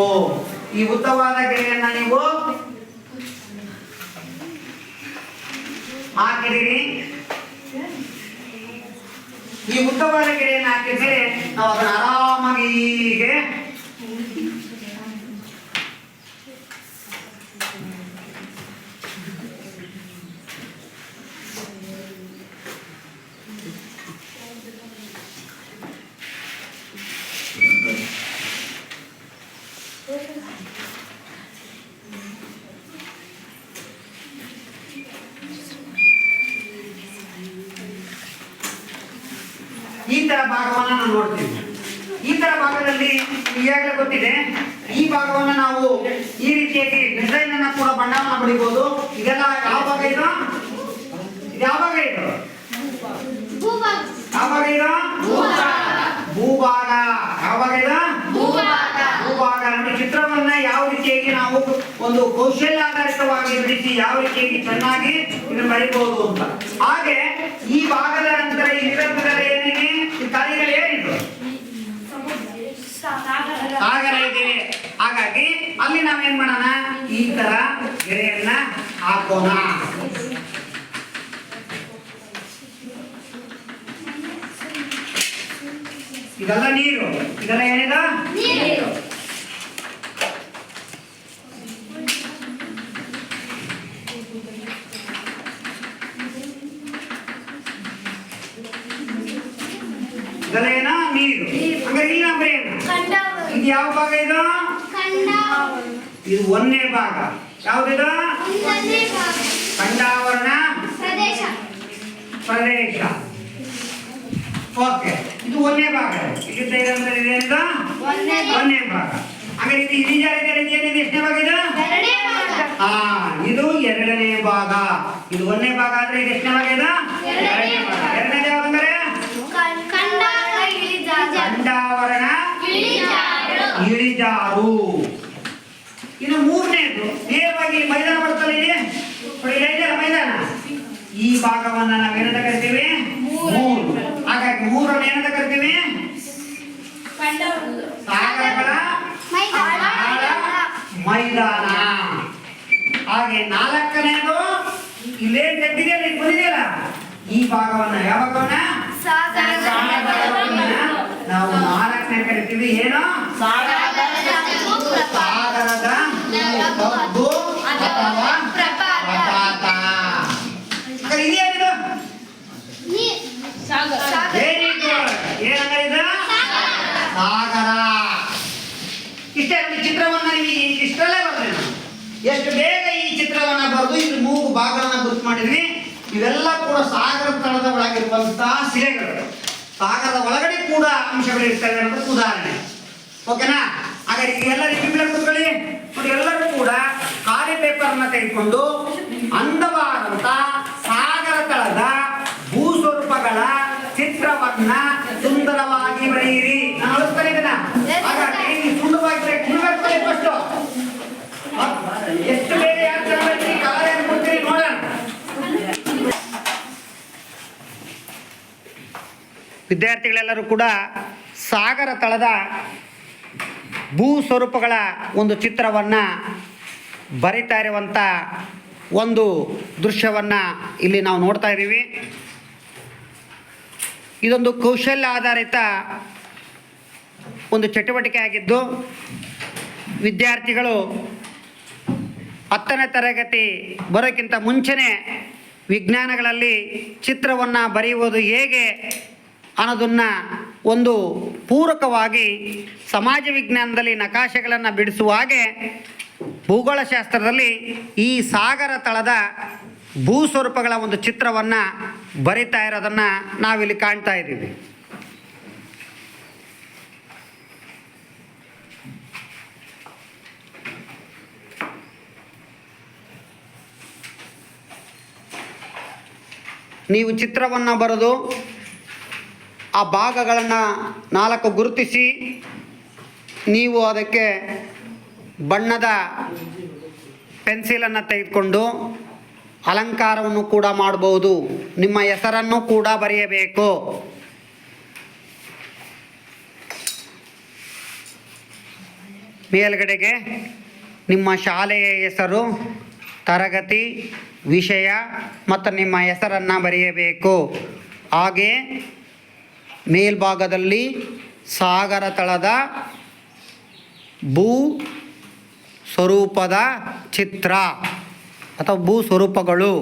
Speaker 1: ಈ ಉದ್ದವಾದ ಗೆರೆಯನ್ನ ನೀವು ಹಾಕಿದಿರಿ. ಈ ಉದ್ದವಾದ ಗೆರೆಯನ್ನು ಹಾಕಿದ್ರೆ ನಾವು ಅದನ್ನ ಆರಾಮಾಗಿ ಹೀಗೆ ಈ ತರ ಭಾಗವನ್ನ ನಾವು ನೋಡ್ತೀವಿ. ಈ ತರ ಭಾಗದಲ್ಲಿ ಈಗಾಗಲೇ ಗೊತ್ತಿದೆ, ಈ ಭಾಗವನ್ನ ನಾವು ಈ ರೀತಿಯಾಗಿ ಡಿಸೈನ್ ಅನ್ನ ಕೂಡ ಬಣ್ಣವನ್ನ ಬಡಿಬಹುದು. ಇದೆಲ್ಲ ಯಾವ ಭಾಗ ಇದು? ಯಾವ ಭಾಗ ಇದು? ಯಾವ ಭಾಗ ಇದು? ಭೂಭಾಗ. ಯಾವ ಭಾಗ ಇದು? ಭೂಭಾಗ. ನೋಡಿ, ಚಿತ್ರವನ್ನ ಯಾವ ರೀತಿಯಾಗಿ ನಾವು ಒಂದು ಕೌಶಲ್ಯ ಆಧಾರಿತವಾಗಿ ಬಿಡಿಸಿ ಯಾವ ರೀತಿಯಾಗಿ ಚೆನ್ನಾಗಿ ಇದನ್ನು ಬರೀಬಹುದು ಅಂತ. ಹಾಗೆ ಈ ಭಾಗದ ನಂತರ ಈ ನಿರಂತರದಲ್ಲಿ ಏನಿದೆ? ಈ ಕಾರ್ಯಗಳು ಏನಿದೆ? ಸಾಗರ ಇದೆ. ಹಾಗಾಗಿ ಅಲ್ಲಿ ನಾವೇನ್ ಮಾಡೋಣ, ಈ ತರ ಗೆರೆಯನ್ನ ಹಾಕೋಣ. ಇದೆಲ್ಲ ನೀರು, ಇದೆಲ್ಲ ಏನಿದೆ? ನೀರು. ಇದು ಯಾವ ಭಾಗ ಇದು? ಇದು ಒಂದನೇ ಭಾಗ. ಯಾವುದಿದು? ಖಂಡಾವರಣ ಪ್ರದೇಶ. ಓಕೆ, ಇದು ಒಂದನೇ ಭಾಗ. ಇಲ್ಲಿಂದ ಇದಂದ್ರೆ ಇದೇನಿದು? ಒಂದನೇ ಭಾಗ. ಹಾಗಾದ್ರೆ ಇದು ಇಳಿಜಾರಿನ ರೀತಿಯಲ್ಲಿ ಎಷ್ಟನೇ ಭಾಗ ಇದು? ಇದು ಎರಡನೇ ಭಾಗ. ಇದು ಒಂದನೇ ಭಾಗ ಆದ್ರೆ ಇದು ಎಷ್ಟನೇ ಭಾಗ ಇದು? ಎರಡನೇ ಭಾಗ. ಎರಡನೇದು ಯಾವ್ದಂದ್ರೆ ಖಂಡಾವರಣ ಇಳಿಜಾರು. ಇನ್ನು ಮೂರನೇದು ನೇರವಾಗಿ ಮೈದಾನ ಬರ್ತಲ್ಲ, ಇಲ್ಲಿ ಇದೆಯಲ್ಲ ಮೈದಾನ, ಈ ಭಾಗವನ್ನ ನಾವೇನಂತ ಕರಿತೀವಿ? ಮೂರು. ಹಾಗಾಗಿ ಮೂರನ್ನು ಏನಂತ ಕರಿತೀವಿ? ಸಾಗರಗಳ ಮೈದಾನ. ಹಾಗೆ ನಾಲ್ಕನೇದು ಇಲ್ಲೇನ್ ಕಟ್ಟಿದೆಯಲ್ಲ, ಇಲ್ಲಿ ಬಂದಿದೆಯಲ್ಲ, ಈ ಭಾಗವನ್ನ ಯಾವ ಭಾಗವನ್ನ ನಾವು ನಾಲ್ಕನೇ ಕರಿತೀವಿ ಏನು? ಸಾಗರದ ತಗ್ಗು ಅಥವಾ ಪ್ರಪಾತ. ಇದೇನಿದು? Very good. ಏನಂದ್ರೆ ಇದು ಸಾಗರ. ಇಷ್ಟೇ ಚಿತ್ರವನ್ನ ನಿಮಗೆ ಇಷ್ಟರಲ್ಲೇ ಬರ್ತದೆ. ಎಷ್ಟು ಬೇಗ ಈ ಚಿತ್ರವನ್ನ ಬರೆದು ಇದು ಮೂರು ಭಾಗವನ್ನ ಗುರುತು ಮಾಡಿದ್ವಿ. ಇವೆಲ್ಲ ಕೂಡ ಸಾಗರ ತಳದ ಒಳಗಿರುವಂತಹ ಶಿಲೆಗಳು. ಸಾಗರದ ಒಳಗಡೆ ಕೂಡ ಅಂಶಗಳು ಇರ್ತವೆ ಅನ್ನೋದಕ್ಕೆ ಉದಾಹರಣೆ. ಓಕೆನಾ? ಹಾಗಾದ್ರೆ ಎಲ್ಲರೂ ಕಿಂಬ್ಲೆ ಕೂತ್ಕೊಳ್ಳಿ. ನೋಡಿ, ಎಲ್ಲರೂ ಕೂಡ ಖಾಲಿ ಪೇಪರ್ನ ತೆಗೆದುಕೊಂಡು ಅಂದವಾದಂತ ಸಾಗರ ತಳದ ಭೂಸ್ವರೂಪಗಳ ಚಿತ್ರವನ್ನ ಸುಂದರವಾಗಿ ಬರೆಯಿರಿ. ನಾನು ಅಳಿಸ್ತಾ ಇದ್ದೇನೆ. ಹಾಗಾಗಿ ನೀವು ಸುಂದರವಾಗಿ ಫಸ್ಟ್ ಎಷ್ಟು ಬೇಗ ಯಾರು ಚೆನ್ನಾಗಿ ಕಲರ್ ಕೊಡ್ತೀರಿ ನೋಡೋಣ. ವಿದ್ಯಾರ್ಥಿಗಳೆಲ್ಲರೂ ಕೂಡ ಸಾಗರ ತಳದ ಭೂ ಸ್ವರೂಪಗಳ ಒಂದು ಚಿತ್ರವನ್ನು ಬರಿತಾ ಇರುವಂಥ ಒಂದು ದೃಶ್ಯವನ್ನು ಇಲ್ಲಿ ನಾವು ನೋಡ್ತಾ ಇದ್ದೀವಿ. ಇದೊಂದು ಕೌಶಲ್ಯ ಆಧಾರಿತ ಒಂದು ಚಟುವಟಿಕೆ ಆಗಿದ್ದು, ವಿದ್ಯಾರ್ಥಿಗಳು 10ನೇ ತರಗತಿ ಬರೋಕ್ಕಿಂತ ಮುಂಚೆನೇ ವಿಜ್ಞಾನಗಳಲ್ಲಿ ಚಿತ್ರವನ್ನು ಬರೆಯುವುದು ಹೇಗೆ ಅನ್ನೋದನ್ನು ಒಂದು ಪೂರಕವಾಗಿ ಸಮಾಜ ವಿಜ್ಞಾನದಲ್ಲಿ ನಕಾಶೆಗಳನ್ನು ಬಿಡಿಸುವ ಹಾಗೆ ಭೂಗೋಳಶಾಸ್ತ್ರದಲ್ಲಿ ಈ ಸಾಗರ ತಳದ ಭೂಸ್ವರೂಪಗಳ ಒಂದು ಚಿತ್ರವನ್ನು ಬರಿತಾ ಇರೋದನ್ನು ನಾವಿಲ್ಲಿ ಕಾಣ್ತಾ ಇದ್ದೀವಿ. ನೀವು ಚಿತ್ರವನ್ನು ಬರೆದು ಆ ಭಾಗಗಳನ್ನು 4 ಗುರುತಿಸಿ ನೀವು ಅದಕ್ಕೆ ಬಣ್ಣದ ಪೆನ್ಸಿಲನ್ನು ತೆಗೆದುಕೊಂಡು ಅಲಂಕಾರವನ್ನು ಕೂಡ ಮಾಡಬಹುದು. ನಿಮ್ಮ ಹೆಸರನ್ನು ಕೂಡ ಬರೆಯಬೇಕು. ಮೇಲ್ಗಡೆಗೆ ನಿಮ್ಮ ಶಾಲೆಯ ಹೆಸರು, ತರಗತಿ, ವಿಷಯ ಮತ್ತು ನಿಮ್ಮ ಹೆಸರನ್ನು ಬರೆಯಬೇಕು. ಹಾಗೆ ಮೇಲ್ಭಾಗದಲ್ಲಿ ಸಾಗರ ತಳದ ಭೂ ಸ್ವರೂಪದ ಚಿತ್ರ ಅಥವಾ ಭೂ ಸ್ವರೂಪಗಳು.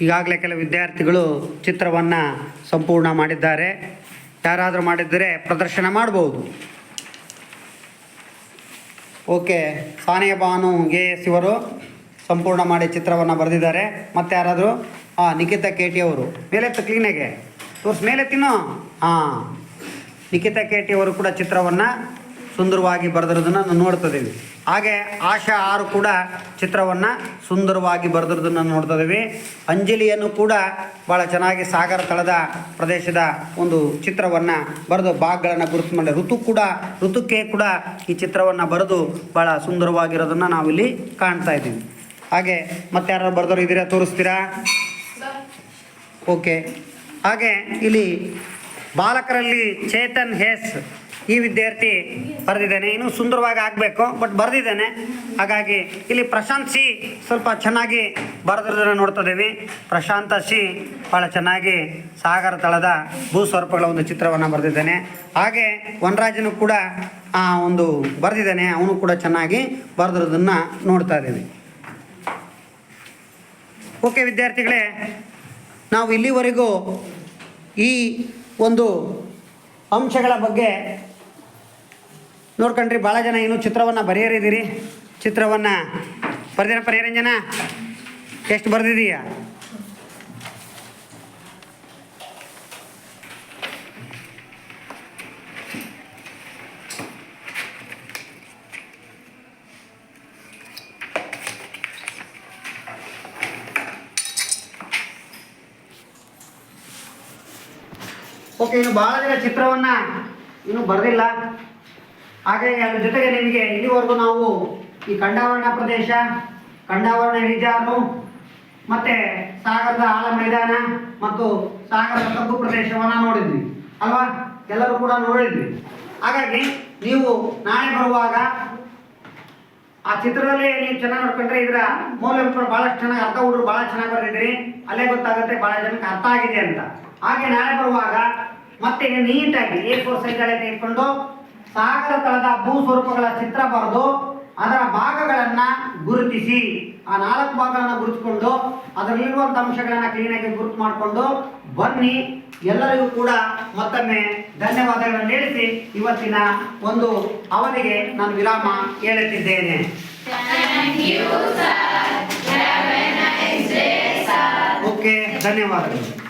Speaker 1: ಈಗಾಗಲೇ ಕೆಲವು ವಿದ್ಯಾರ್ಥಿಗಳು ಚಿತ್ರವನ್ನು ಸಂಪೂರ್ಣ ಮಾಡಿದ್ದಾರೆ. ಯಾರಾದರೂ ಮಾಡಿದ್ದರೆ ಪ್ರದರ್ಶನ ಮಾಡ್ಬೋದು. ಓಕೆ, ಸಾನಿಯಾ ಬಾನು ಗೆ.ಎಸ್ ಇವರು ಸಂಪೂರ್ಣ ಮಾಡಿ ಚಿತ್ರವನ್ನು ಬರೆದಿದ್ದಾರೆ. ಮತ್ತು ಯಾರಾದರೂ ನಿಖಿತಾ ಕೆ.ಟಿ ಅವರು ಮೇಲೆತ್ತು ಕ್ಲೀನಾಗೆ ತೋರಿಸಿ, ಮೇಲೆತ್ತಿನೋ. ನಿಖಿತಾ ಕೆ.ಟಿ ಅವರು ಕೂಡ ಚಿತ್ರವನ್ನು ಸುಂದರವಾಗಿ ಬರೆದಿರೋದನ್ನು ನಾವು ನೋಡ್ತಿದ್ದೀವಿ. ಹಾಗೆ ಆಶಾ 6 ಕೂಡ ಚಿತ್ರವನ್ನು ಸುಂದರವಾಗಿ ಬರೆದಿರೋದನ್ನು ನೋಡ್ತಿದ್ದೀವಿ. ಅಂಜಲಿಯನ್ನು ಕೂಡ ಭಾಳ ಚೆನ್ನಾಗಿ ಸಾಗರ ತಳದ ಪ್ರದೇಶದ ಒಂದು ಚಿತ್ರವನ್ನು ಬರೆದು ಭಾಗಗಳನ್ನು ಗುರುತು ಮಾಡಿ ಋತುಕ್ಕೆ ಕೂಡ ಈ ಚಿತ್ರವನ್ನು ಬರೆದು ಭಾಳ ಸುಂದರವಾಗಿರೋದನ್ನು ನಾವಿಲ್ಲಿ ಕಾಣ್ತಾ ಇದ್ದೀವಿ. ಹಾಗೆ ಮತ್ತೆ ಯಾರು ಬರೆದವರು ಇದ್ದೀರಾ, ತೋರಿಸ್ತೀರಾ? ಓಕೆ. ಹಾಗೆ ಇಲ್ಲಿ ಬಾಲಕರಲ್ಲಿ ಚೇತನ್ ಎಸ್ ಈ ವಿದ್ಯಾರ್ಥಿ ಬರೆದಿದ್ದಾನೆ. ಇನ್ನೂ ಸುಂದರವಾಗಿ ಆಗಬೇಕು, ಬಟ್ ಬರೆದಿದ್ದಾನೆ. ಹಾಗಾಗಿ ಇಲ್ಲಿ ಪ್ರಶಾಂತ್ ಸಿ ಸ್ವಲ್ಪ ಚೆನ್ನಾಗಿ ಬರೆದಿರೋದನ್ನು ನೋಡ್ತಿದ್ದೀವಿ. ಪ್ರಶಾಂತ ಸಿ ಭಾಳ ಚೆನ್ನಾಗಿ ಸಾಗರ ತಳದ ಭೂಸ್ವರೂಪಗಳ ಒಂದು ಚಿತ್ರವನ್ನು ಬರೆದಿದ್ದಾನೆ. ಹಾಗೆ ವನರಾಜನು ಕೂಡ ಒಂದು ಬರೆದಿದ್ದಾನೆ, ಅವನು ಕೂಡ ಚೆನ್ನಾಗಿ ಬರೆದಿರೋದನ್ನು ನೋಡ್ತಾ ಇದ್ದೀವಿ. ಓಕೆ ವಿದ್ಯಾರ್ಥಿಗಳೇ, ನಾವು ಇಲ್ಲಿವರೆಗೂ ಈ ಒಂದು ಅಂಶಗಳ ಬಗ್ಗೆ ನೋಡ್ಕೊಂಡ್ರಿ. ಭಾಳ ಜನ ಇನ್ನೂ ಚಿತ್ರವನ್ನು ಬರೆಯರಿದ್ದೀರಿ. ಚಿತ್ರವನ್ನು ಬರೆದಿನಪ್ಪ ನಿರಂಜನ, ಎಷ್ಟು ಬರೆದಿದೀಯಾ? ಓಕೆ, ಇನ್ನು ಭಾಳ ಜನ ಚಿತ್ರವನ್ನು ಇನ್ನೂ ಬರೆದಿಲ್ಲ. ಹಾಗಾಗಿ ಅದ್ರ ಜೊತೆಗೆ ನಿಮಗೆ ಇಲ್ಲಿವರೆಗೂ ನಾವು ಈ ಕಂಡಾವರಣ ಪ್ರದೇಶ, ಕಂಡಾವರಣ ಇಳಿಜಾರು, ಮತ್ತು ಸಾಗರದ ಆಳ ಮೈದಾನ ಮತ್ತು ಸಾಗರದ ತಗ್ಗು ಪ್ರದೇಶವನ್ನು ನೋಡಿದ್ವಿ ಅಲ್ವಾ? ಎಲ್ಲರೂ ಕೂಡ ನೋಡಿದ್ವಿ. ಹಾಗಾಗಿ ನೀವು ನಾಳೆ ಬರುವಾಗ ಆ ಚಿತ್ರದಲ್ಲಿ ನೀವು ಚೆನ್ನಾಗಿ ನೋಡ್ಕೊಂಡ್ರೆ ಇದರ ಮೌಲ್ಯಗಳು ಭಾಳಷ್ಟು ಚೆನ್ನಾಗಿ ಅರ್ಥ ಹುಡುಗರು ಭಾಳ ಚೆನ್ನಾಗಿ ಬರೆದಿದ್ರಿ. ಅಲ್ಲೇ ಗೊತ್ತಾಗುತ್ತೆ ಭಾಳ ಜನಕ್ಕೆ ಅರ್ಥ ಆಗಿದೆ ಅಂತ. ಹಾಗೆ ನಾಳೆ ಬರುವಾಗ ಮತ್ತೆ ನೀಟಾಗಿ A4 ಸೈಜ್ ಅಳತೆ ಇಟ್ಕೊಂಡು ಸಾಗರ ತಳದ ಭೂ ಸ್ವರೂಪಗಳ ಚಿತ್ರ ಬರೆದು ಅದರ ಭಾಗಗಳನ್ನು ಗುರುತಿಸಿ, ಆ 4 ಭಾಗಗಳನ್ನು ಗುರುತಿಸಿಕೊಂಡು ಅದರಲ್ಲಿರುವಂಥ ಅಂಶಗಳನ್ನು ಕ್ಲೀನಾಗಿ ಗುರುತು ಮಾಡಿಕೊಂಡು ಬನ್ನಿ. ಎಲ್ಲರಿಗೂ ಕೂಡ ಮತ್ತೊಮ್ಮೆ ಧನ್ಯವಾದಗಳನ್ನು ಹೇಳಿಸಿ ಇವತ್ತಿನ ಒಂದು ಅವಧಿಗೆ ನಾನು ವಿರಾಮ ಹೇಳುತ್ತಿದ್ದೇನೆ. ಓಕೆ, ಧನ್ಯವಾದಗಳು.